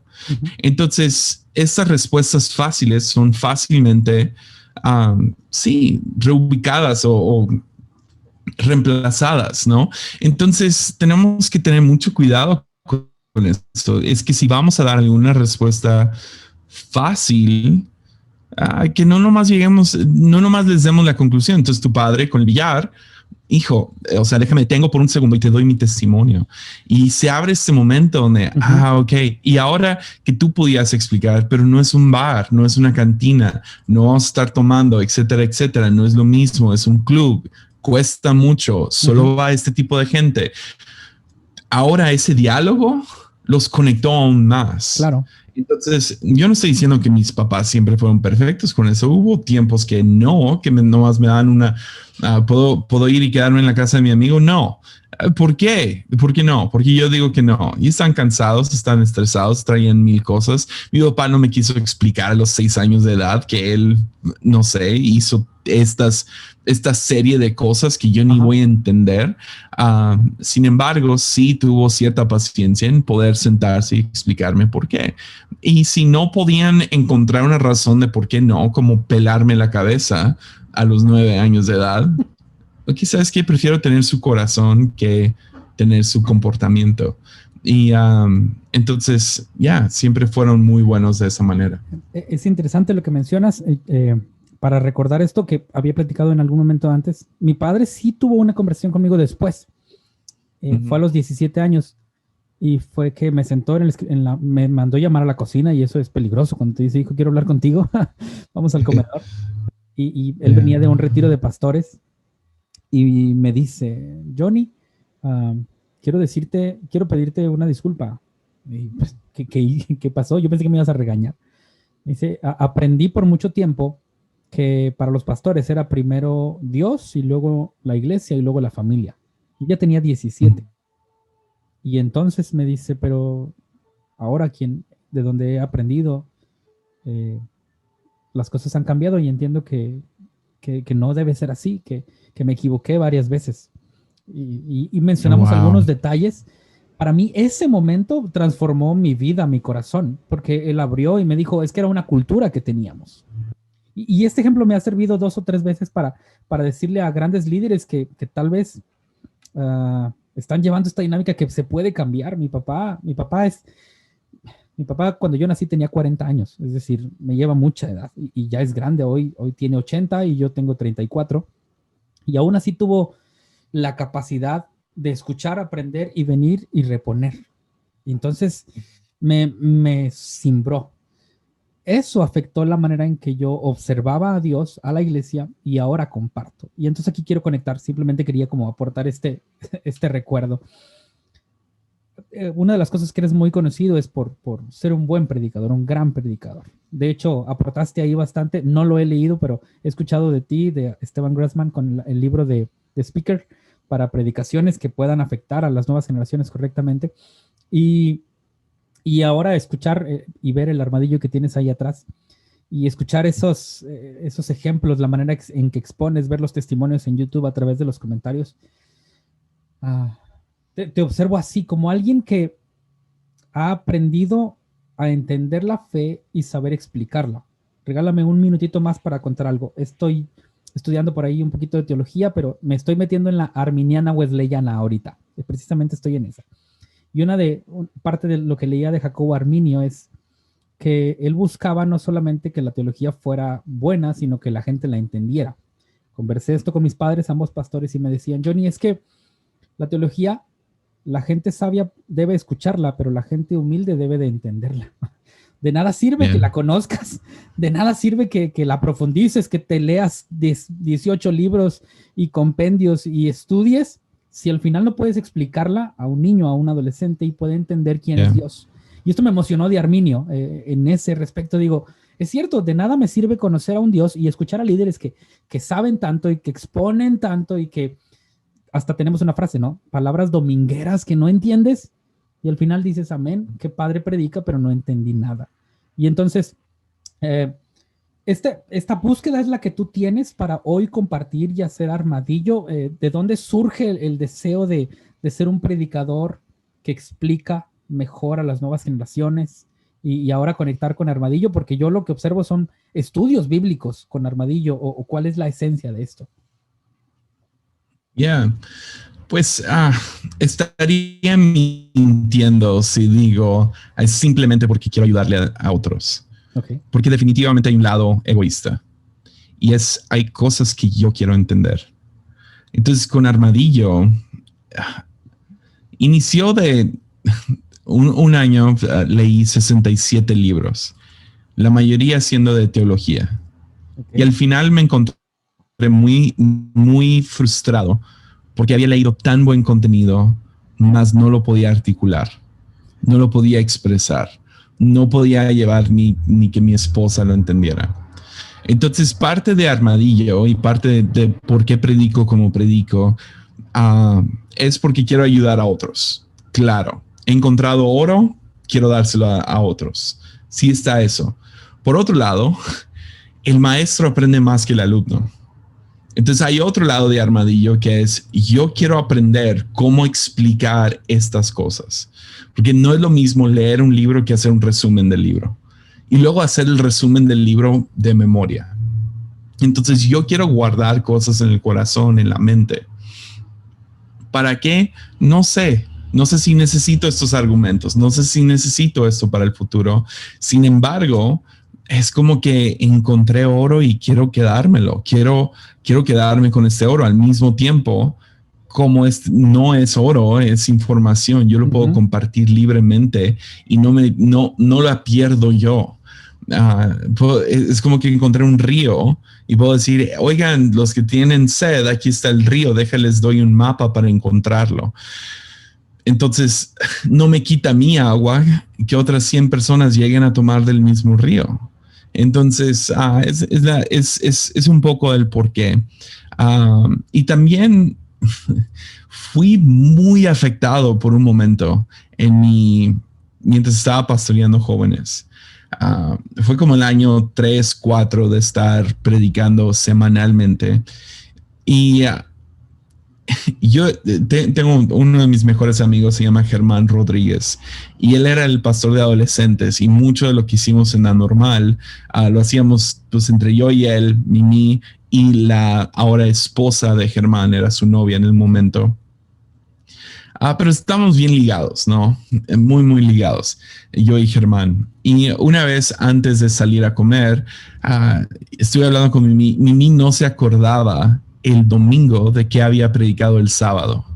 Entonces, estas respuestas fáciles son fácilmente, reubicadas o reemplazadas, ¿no? Entonces, tenemos que tener mucho cuidado con esto. Es que si vamos a dar alguna respuesta fácil, que no nomás les demos la conclusión. Entonces, tu padre con el billar, hijo, o sea, tengo por un segundo y te doy mi testimonio. Y se abre este momento donde, ok, y ahora que tú podías explicar, pero no es un bar, no es una cantina, no vamos a estar tomando, etcétera, etcétera, no es lo mismo, es un club, cuesta mucho, solo va este tipo de gente. Ahora ese diálogo los conectó aún más. Claro. Entonces, yo no estoy diciendo que mis papás siempre fueron perfectos con eso. Hubo tiempos que nomás me dan ¿puedo ir y quedarme en la casa de mi amigo? No. ¿Por qué? ¿Por qué no? Porque yo digo que no. Y están cansados, están estresados, traían 1000 cosas. Mi papá no me quiso explicar a los 6 años de edad que él, no sé, hizo esta serie de cosas que yo ni voy a entender. Sin embargo, sí tuvo cierta paciencia en poder sentarse y explicarme por qué. Y si no podían encontrar una razón de por qué no, como pelarme la cabeza a los 9 años de edad, quizás que prefiero tener su corazón que tener su comportamiento. Y entonces, siempre fueron muy buenos de esa manera. Es interesante lo que mencionas. Para recordar esto que había platicado en algún momento antes, mi padre sí tuvo una conversación conmigo después. Fue a los 17 años y fue que me sentó me mandó llamar a la cocina, y eso es peligroso cuando te dice, hijo, quiero hablar contigo, vamos al comedor. Y él venía de un retiro de pastores y me dice, Johnny, quiero pedirte una disculpa. Y, pues, ¿qué pasó? Yo pensé que me ibas a regañar. Me dice, aprendí por mucho tiempo que para los pastores era primero Dios y luego la iglesia y luego la familia. Yo ya tenía 17. Y entonces me dice, pero ahora de donde he aprendido, las cosas han cambiado y entiendo que no debe ser así, que me equivoqué varias veces. Y mencionamos algunos detalles para mí ese momento transformó mi vida, mi corazón, porque él abrió y me dijo, es que era una cultura que teníamos. Y este ejemplo me ha servido 2 o 3 veces para decirle a grandes líderes que tal vez están llevando esta dinámica que se puede cambiar. Mi papá cuando yo nací tenía 40 años, es decir, me lleva mucha edad y ya es grande, hoy tiene 80 y yo tengo 34, y aún así tuvo la capacidad de escuchar, aprender y venir y reponer. Y entonces me cimbró. Eso afectó la manera en que yo observaba a Dios, a la iglesia, y ahora comparto. Y entonces aquí quiero conectar, simplemente quería como aportar este recuerdo. Una de las cosas que eres muy conocido es por ser un buen predicador, un gran predicador. De hecho, aportaste ahí bastante, no lo he leído, pero he escuchado de ti, de Esteban Grassman, con el libro de Speaker para predicaciones que puedan afectar a las nuevas generaciones correctamente. Y ahora escuchar y ver el armadillo que tienes ahí atrás y escuchar esos ejemplos, la manera en que expones, ver los testimonios en YouTube a través de los comentarios. Te observo así, como alguien que ha aprendido a entender la fe y saber explicarla. Regálame un minutito más para contar algo. Estoy estudiando por ahí un poquito de teología, pero me estoy metiendo en la arminiana wesleyana ahorita. Precisamente estoy en esa. Y parte de lo que leía de Jacobo Arminio es que él buscaba no solamente que la teología fuera buena, sino que la gente la entendiera. Conversé esto con mis padres, ambos pastores, y me decían, Johnny, es que la teología, la gente sabia debe escucharla, pero la gente humilde debe de entenderla. De nada sirve que la conozcas, de nada sirve que la profundices, que te leas 18 libros y compendios y estudies, si al final no puedes explicarla a un niño, a un adolescente y puede entender quién es Dios. Y esto me emocionó de Arminio. En ese respecto digo, es cierto, de nada me sirve conocer a un Dios y escuchar a líderes que saben tanto y que exponen tanto y que hasta tenemos una frase, ¿no? Palabras domingueras que no entiendes y al final dices, amén, qué padre predica, pero no entendí nada. Y entonces, esta búsqueda es la que tú tienes para hoy compartir y hacer armadillo. ¿De dónde surge el deseo de ser un predicador que explica mejor a las nuevas generaciones y ahora conectar con armadillo? Porque yo lo que observo son estudios bíblicos con armadillo o cuál es la esencia de esto. Pues estaría mintiendo si digo es simplemente porque quiero ayudarle a otros. Okay. Porque definitivamente hay un lado egoísta y hay cosas que yo quiero entender. Entonces con Armadillo inició de un año, leí 67 libros, la mayoría siendo de teología. Okay. Y al final me encontré muy, muy frustrado porque había leído tan buen contenido, mas no lo podía articular, no lo podía expresar, no podía llevar ni que mi esposa lo entendiera. Entonces, parte de Armadillo y parte de por qué predico como predico es porque quiero ayudar a otros. Claro, he encontrado oro, quiero dárselo a otros. Sí está eso. Por otro lado, el maestro aprende más que el alumno. Entonces hay otro lado de Armadillo que es yo quiero aprender cómo explicar estas cosas, porque no es lo mismo leer un libro que hacer un resumen del libro y luego hacer el resumen del libro de memoria. Entonces yo quiero guardar cosas en el corazón, en la mente. ¿Para qué? No sé si necesito estos argumentos, no sé si necesito esto para el futuro. Sin embargo, es como que encontré oro y quiero quedármelo. Quiero quedarme con este oro. Al mismo tiempo, como no es oro, es información. Yo lo puedo compartir libremente y no la pierdo yo. Es como que encontré un río y puedo decir, oigan, los que tienen sed, aquí está el río, déjales, doy un mapa para encontrarlo. Entonces, no me quita mi agua que otras 100 personas lleguen a tomar del mismo río. Entonces, es un poco el porqué. Y también fui muy afectado por un momento mientras estaba pastoreando jóvenes. Fue como el año 3, 4 de estar predicando semanalmente. Y yo tengo uno de mis mejores amigos, se llama Germán Rodríguez, y él era el pastor de adolescentes, y mucho de lo que hicimos en la normal lo hacíamos pues entre yo y él, Mimi, y la ahora esposa de Germán, era su novia en el momento. Pero estamos bien ligados, ¿no? Muy, muy ligados, yo y Germán. Y una vez antes de salir a comer, estuve hablando con Mimi. Mimi no se acordaba el domingo de que había predicado el sábado.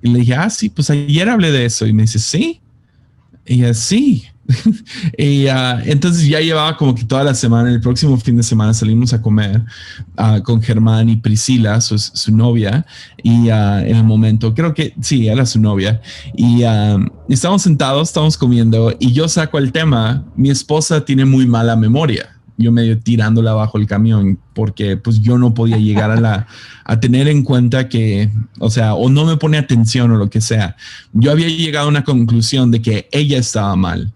Y le dije, sí, pues ayer hablé de eso. Y me dice, ¿sí? Y ella, sí. Y entonces ya llevaba como que toda la semana, el próximo fin de semana salimos a comer con Germán y Priscila, su novia, y en el momento, creo que sí, era su novia, y estábamos sentados, estábamos comiendo, y yo saco el tema, mi esposa tiene muy mala memoria. Yo medio tirándola bajo el camión porque pues yo no podía llegar a tener en cuenta que, o sea, o no me pone atención o lo que sea. Yo había llegado a una conclusión de que ella estaba mal.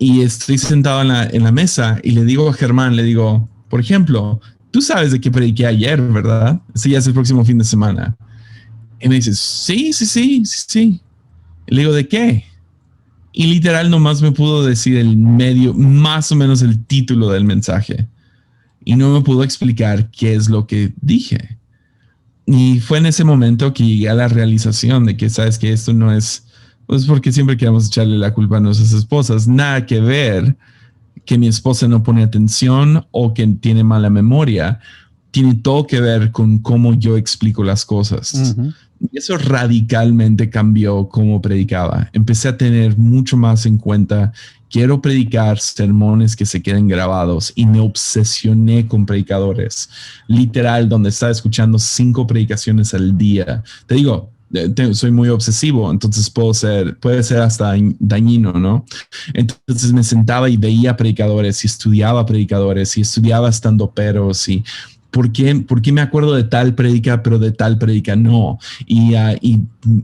Y estoy sentado en la mesa y le digo a Germán, le digo, por ejemplo, tú sabes de qué prediqué ayer, ¿verdad? Ese ya es el próximo fin de semana. Y me dice, sí. Y le digo, ¿de qué? Y literal nomás me pudo decir el medio, más o menos el título del mensaje. Y no me pudo explicar qué es lo que dije. Y fue en ese momento que llegué a la realización de que, sabes que esto no es, pues porque siempre queremos echarle la culpa a nuestras esposas. Nada que ver que mi esposa no pone atención o que tiene mala memoria. Tiene todo que ver con cómo yo explico las cosas. Uh-huh. Y eso radicalmente cambió cómo predicaba. Empecé a tener mucho más en cuenta, quiero predicar sermones que se queden grabados, y me obsesioné con predicadores. Literal, donde estaba escuchando 5 predicaciones al día. Te digo, soy muy obsesivo, entonces puede ser hasta dañino, ¿no? Entonces me sentaba y veía predicadores y estudiaba estandoperos y ¿por qué me acuerdo de tal prédica, pero de tal prédica no? Y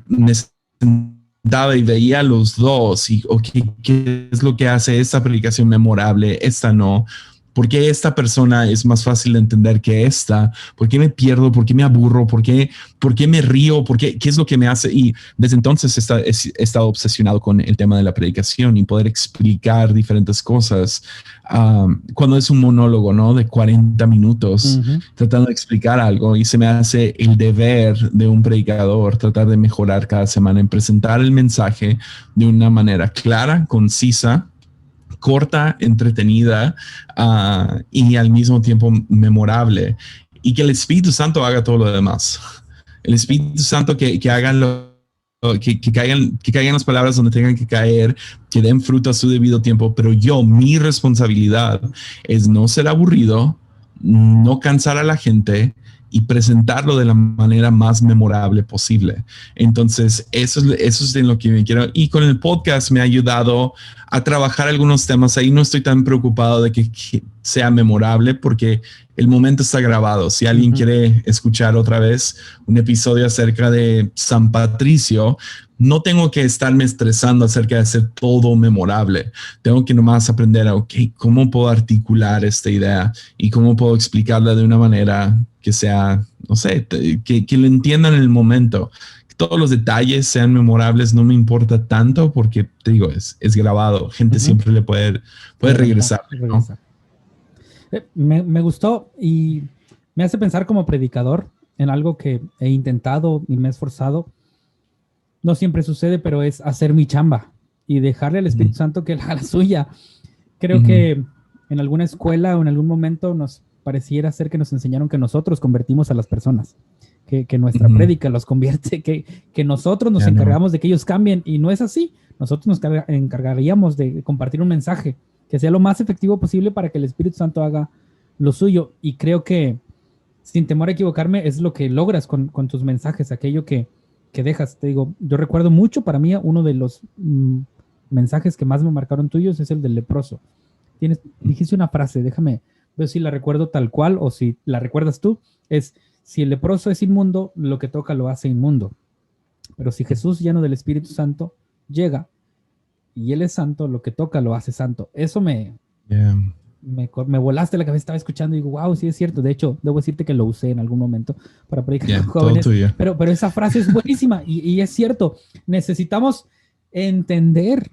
me sentaba y veía los dos y ¿qué es lo que hace esta predicación memorable? Esta no. ¿Por qué esta persona es más fácil de entender que esta? ¿Por qué me pierdo? ¿Por qué me aburro? ¿Por qué me río? ¿Qué es lo que me hace? Y desde entonces he estado obsesionado con el tema de la predicación y poder explicar diferentes cosas. Cuando es un monólogo, ¿no? De 40 minutos, uh-huh, tratando de explicar algo, y se me hace el deber de un predicador tratar de mejorar cada semana en presentar el mensaje de una manera clara, concisa, corta, entretenida y al mismo tiempo memorable, y que el Espíritu Santo haga todo lo demás. El Espíritu Santo que hagan que caigan las palabras donde tengan que caer, que den fruto a su debido tiempo, pero mi responsabilidad es no ser aburrido, no cansar a la gente y presentarlo de la manera más memorable posible. Entonces, eso es en lo que me quiero. Y con el podcast me ha ayudado a trabajar algunos temas. Ahí no estoy tan preocupado de que sea memorable porque el momento está grabado. Si alguien uh-huh quiere escuchar otra vez un episodio acerca de San Patricio, no tengo que estarme estresando acerca de hacer todo memorable. Tengo que nomás aprender cómo puedo articular esta idea y cómo puedo explicarla de una manera que sea, no sé, que lo entiendan en el momento. Que todos los detalles sean memorables no me importa tanto porque, te digo, es grabado. Gente uh-huh siempre le puede regresar, ¿no? Me gustó y me hace pensar como predicador en algo que he intentado y me he esforzado. No siempre sucede, pero es hacer mi chamba y dejarle al Espíritu Santo que haga la suya. Creo que en alguna escuela o en algún momento nos pareciera ser que nos enseñaron que nosotros convertimos a las personas, que nuestra prédica los convierte, que nosotros nos encargamos de que ellos cambien, y no es así. Nosotros nos encargaríamos de compartir un mensaje que sea lo más efectivo posible para que el Espíritu Santo haga lo suyo. Y creo que, sin temor a equivocarme, es lo que logras con tus mensajes, aquello que dejas. Te digo, yo recuerdo mucho, para mí, uno de los mensajes que más me marcaron tuyos es el del leproso. Dijiste una frase, déjame ver si la recuerdo tal cual o si la recuerdas tú. Es, si el leproso es inmundo, lo que toca lo hace inmundo. Pero si Jesús, lleno del Espíritu Santo, llega y Él es santo, lo que toca lo hace santo. Eso me me volaste la cabeza, estaba escuchando y digo, wow, sí es cierto. De hecho, debo decirte que lo usé en algún momento para predicar con jóvenes. Pero esa frase es buenísima y es cierto. Necesitamos entender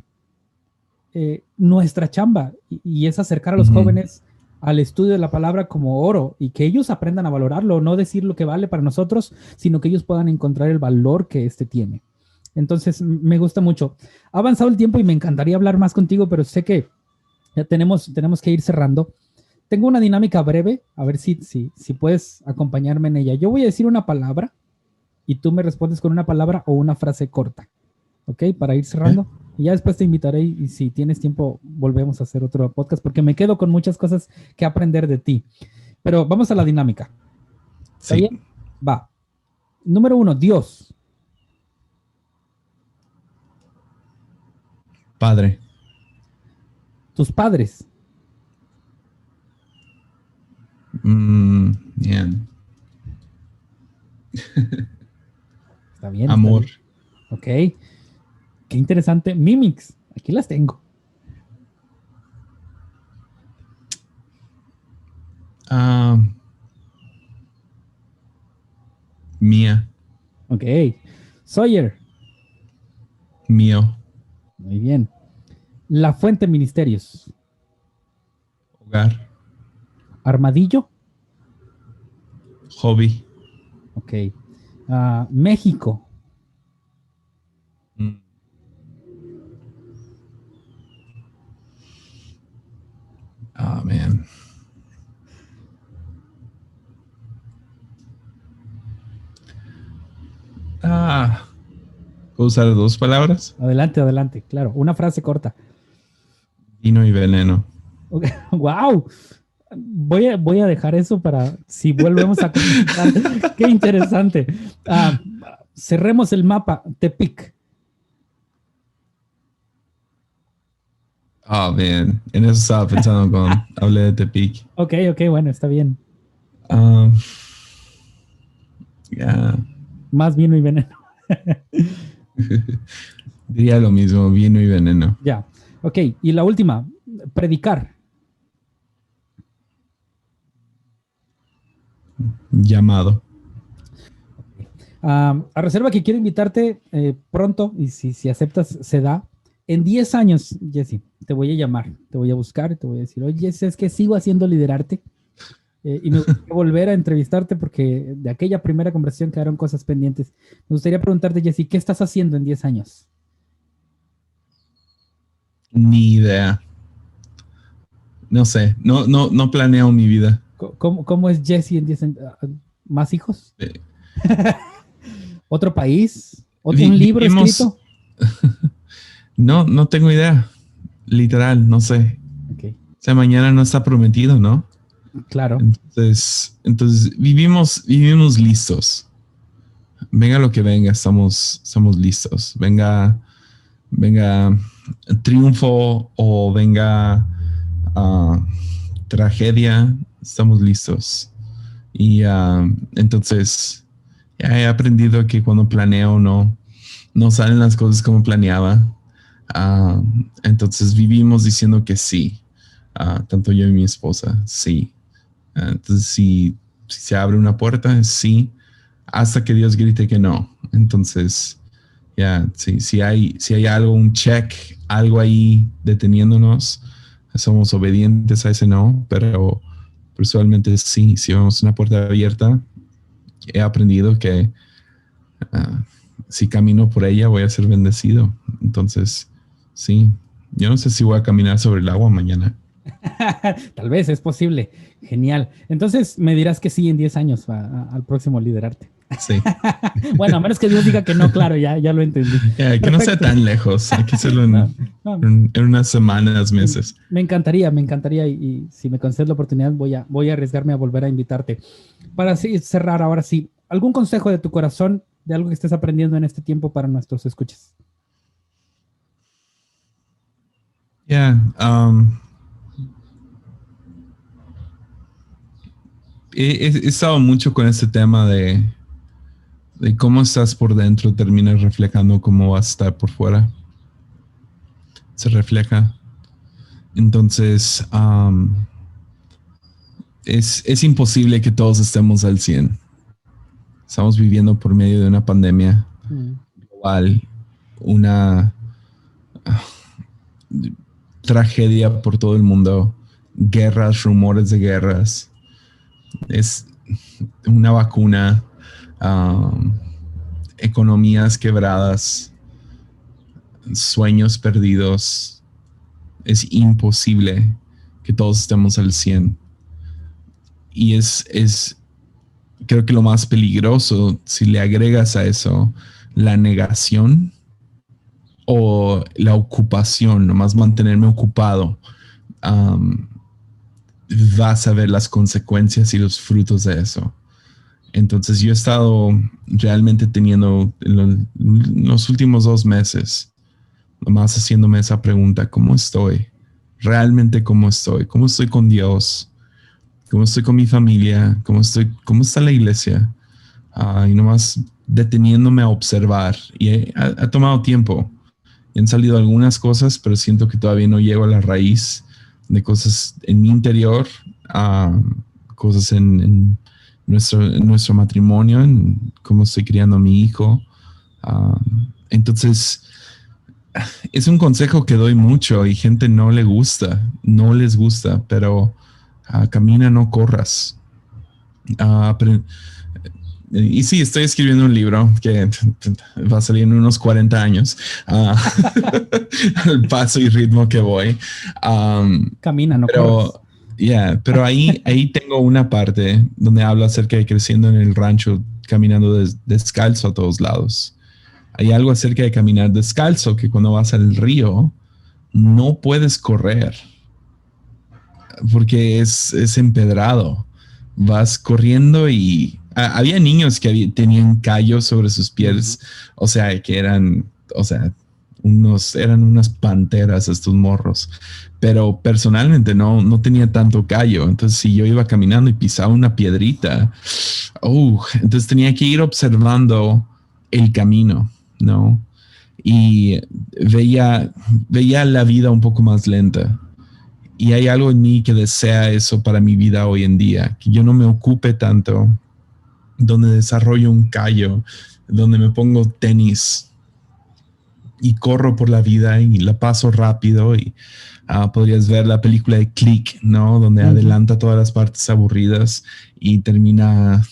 nuestra chamba y es acercar a los jóvenes al estudio de la palabra como oro y que ellos aprendan a valorarlo, no decir lo que vale para nosotros, sino que ellos puedan encontrar el valor que tiene. Entonces, me gusta mucho. Ha avanzado el tiempo y me encantaría hablar más contigo, pero sé que ya tenemos que ir cerrando. Tengo una dinámica breve, a ver si puedes acompañarme en ella. Yo voy a decir una palabra y tú me respondes con una palabra o una frase corta, ¿ok? Para ir cerrando. Y ya después te invitaré y si tienes tiempo volvemos a hacer otro podcast porque me quedo con muchas cosas que aprender de ti. Pero vamos a la dinámica. ¿Está bien? Va. Número 1, Dios. Padre. Tus padres. Bien. Está bien. Amor. Está bien. Ok. Qué interesante. Mimics. Aquí las tengo. Mía. Ok. Sawyer. Mío. Muy bien. La Fuente Ministerios. Hogar. Armadillo. Hobby. Ok. México. Man. ¿Puedo usar 2 palabras? Adelante, claro. Una frase corta. Vino y veneno. Okay. ¡Wow! Voy a dejar eso para si volvemos a conversar. ¡Qué interesante! Cerremos el mapa. Tepic. Man. En eso estaba pensando cuando hablé de Tepic. Ok, bueno, está bien. Más vino y veneno. Diría lo mismo, vino y veneno. Ya. Ok, y la última, predicar. Llamado. A reserva que quiero invitarte pronto, y si aceptas, se da. En 10 años, Jesse, te voy a llamar, te voy a buscar, te voy a decir, oye, es que sigo haciendo liderarte. Y me gustaría volver a entrevistarte porque de aquella primera conversación quedaron cosas pendientes. Me gustaría preguntarte, Jesse, ¿qué estás haciendo en 10 años? Ni idea. No sé, no planeo mi vida. ¿Cómo es Jesse en 10 años? ¿Más hijos? ¿Otro país? ¿Un libro escrito? No tengo idea. Literal, no sé. Okay. O sea, mañana no está prometido, ¿no? Claro. Entonces vivimos listos. Venga lo que venga, estamos listos. Venga triunfo o venga tragedia, estamos listos. Y entonces ya he aprendido que cuando planeo no salen las cosas como planeaba. Entonces vivimos diciendo que sí. Tanto yo y mi esposa, sí. Entonces si se abre una puerta, sí, hasta que Dios grite que no. Entonces si hay algo, un check, algo ahí deteniéndonos, somos obedientes a ese no, pero usualmente sí, si vemos una puerta abierta, he aprendido que si camino por ella voy a ser bendecido. Entonces sí, yo no sé si voy a caminar sobre el agua mañana. Tal vez, es posible. Genial. Entonces me dirás que sí en 10 años al próximo liderarte. Sí. Bueno, a menos que Dios diga que no, claro, ya lo entendí. Que no sea tan lejos. Hay que hacerlo en unas semanas, meses. Me encantaría y si me concedes la oportunidad voy a arriesgarme a volver a invitarte. Para así cerrar ahora sí, ¿algún consejo de tu corazón de algo que estés aprendiendo en este tiempo para nuestros escuchas? He estado mucho con este tema de cómo estás por dentro termina reflejando cómo vas a estar por fuera. Se refleja. Entonces, es imposible que todos estemos al 100. Estamos viviendo por medio de una pandemia global, una tragedia por todo el mundo, guerras, rumores de guerras, es una vacuna, economías quebradas, sueños perdidos. Es imposible que todos estemos al 100. Y creo que lo más peligroso, si le agregas a eso la negación o la ocupación, nomás mantenerme ocupado, vas a ver las consecuencias y los frutos de eso. Entonces yo he estado realmente teniendo en los últimos 2 meses, nomás haciéndome esa pregunta: ¿cómo estoy? ¿Realmente cómo estoy? ¿Cómo estoy con Dios? ¿Cómo estoy con mi familia? ¿Cómo está la iglesia? Y nomás deteniéndome a observar. Y ha tomado tiempo. Y han salido algunas cosas, pero siento que todavía no llego a la raíz de cosas en mi interior, cosas en nuestro matrimonio, en cómo estoy criando a mi hijo. Entonces, es un consejo que doy mucho y gente no les gusta, pero camina, no corras. Y sí, estoy escribiendo un libro que va a salir en unos 40 años, al paso y ritmo que voy. Camina, no corras. Pero ahí tengo una parte donde habla acerca de creciendo en el rancho, caminando descalzo a todos lados. Hay algo acerca de caminar descalzo, que cuando vas al río no puedes correr porque es empedrado. Vas corriendo y había niños que tenían callos sobre sus pies, o sea, que eran unas panteras estos morros, pero personalmente no tenía tanto callo. Entonces si yo iba caminando y pisaba una piedrita, entonces tenía que ir observando el camino, ¿no? Y veía la vida un poco más lenta. Y hay algo en mí que desea eso para mi vida hoy en día, que yo no me ocupe tanto, donde desarrollo un callo, donde me pongo tenis y corro por la vida y la paso rápido. Y podrías ver la película de Click, ¿no? Donde adelanta todas las partes aburridas y termina,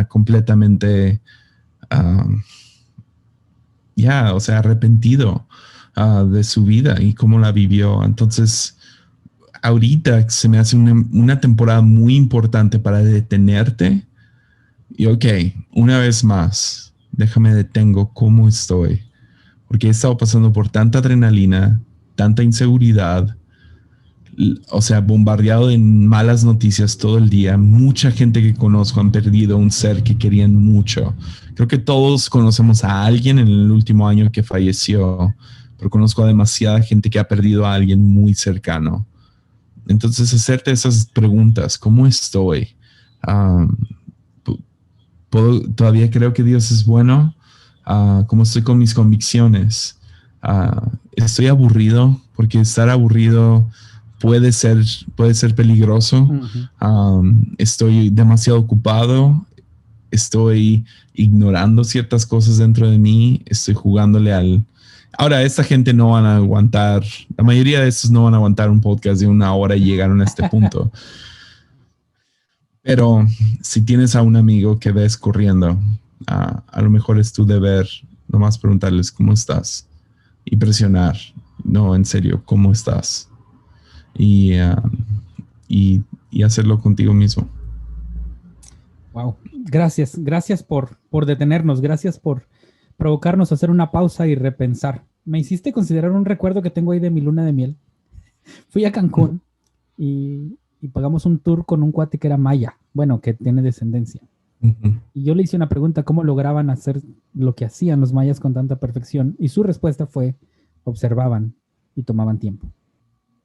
completamente, arrepentido de su vida y cómo la vivió. Entonces, ahorita se me hace una temporada muy importante para detenerte y una vez más, detengo cómo estoy, porque he estado pasando por tanta adrenalina, tanta inseguridad, bombardeado en malas noticias todo el día. Mucha gente que conozco han perdido un ser que querían mucho. Creo que todos conocemos a alguien en el último año que falleció, pero conozco a demasiada gente que ha perdido a alguien muy cercano. Entonces, hacerte esas preguntas: ¿cómo estoy? ¿Todavía creo que Dios es bueno? ¿Cómo estoy con mis convicciones? ¿Estoy aburrido? Porque estar aburrido puede ser peligroso. ¿Estoy demasiado ocupado? ¿Estoy ignorando ciertas cosas dentro de mí? ¿Estoy jugándole Ahora, esta gente no van a aguantar, la mayoría de estos no van a aguantar un podcast de 1 hora y llegaron a este punto. Pero si tienes a un amigo que ves corriendo, a lo mejor es tu deber nomás preguntarles cómo estás y presionar: no, en serio, ¿cómo estás? Y hacerlo contigo mismo. Wow, gracias por detenernos, gracias por provocarnos a hacer una pausa y repensar. Me hiciste considerar un recuerdo que tengo ahí de mi luna de miel. Fui a Cancún y pagamos un tour con un cuate que era maya, bueno, que tiene descendencia. Y yo le hice una pregunta: ¿cómo lograban hacer lo que hacían los mayas con tanta perfección? Y su respuesta fue: observaban y tomaban tiempo.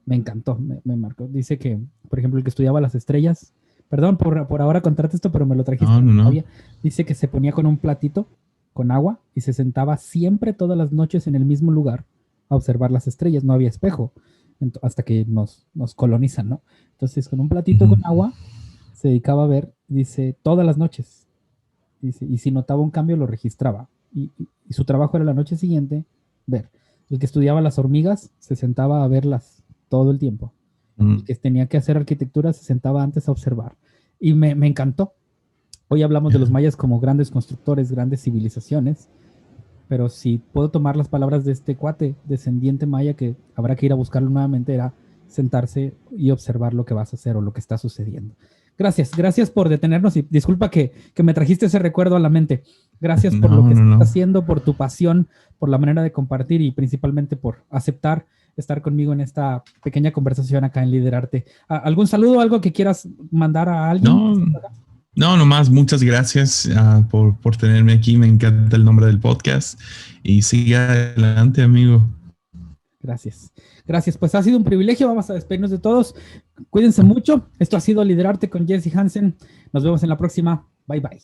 Me encantó, me marcó. Dice que, por ejemplo, el que estudiaba las estrellas, perdón por ahora contarte esto, pero me lo trajiste. No. Dice que se ponía con un platito con agua y se sentaba siempre todas las noches en el mismo lugar a observar las estrellas. No había espejo. hasta que nos colonizan, ¿no? Entonces, con un platito con agua, se dedicaba a ver, dice, todas las noches. Dice, y si notaba un cambio, lo registraba. Y su trabajo era la noche siguiente ver. El que estudiaba las hormigas se sentaba a verlas todo el tiempo. El que tenía que hacer arquitectura se sentaba antes a observar. Y me encantó. Hoy hablamos de los mayas como grandes constructores, grandes civilizaciones, pero si puedo tomar las palabras de este cuate, descendiente maya, que habrá que ir a buscarlo nuevamente, era sentarse y observar lo que vas a hacer o lo que está sucediendo. Gracias por detenernos y disculpa que me trajiste ese recuerdo a la mente. Gracias por lo que estás haciendo, por tu pasión, por la manera de compartir y principalmente por aceptar estar conmigo en esta pequeña conversación acá en Liderarte. ¿Algún saludo, algo que quieras mandar a alguien? No, nomás muchas gracias por tenerme aquí. Me encanta el nombre del podcast y sigue adelante, amigo. Gracias. Pues ha sido un privilegio. Vamos a despedirnos de todos. Cuídense mucho. Esto ha sido Liderarte con Jesse Hansen. Nos vemos en la próxima. Bye, bye.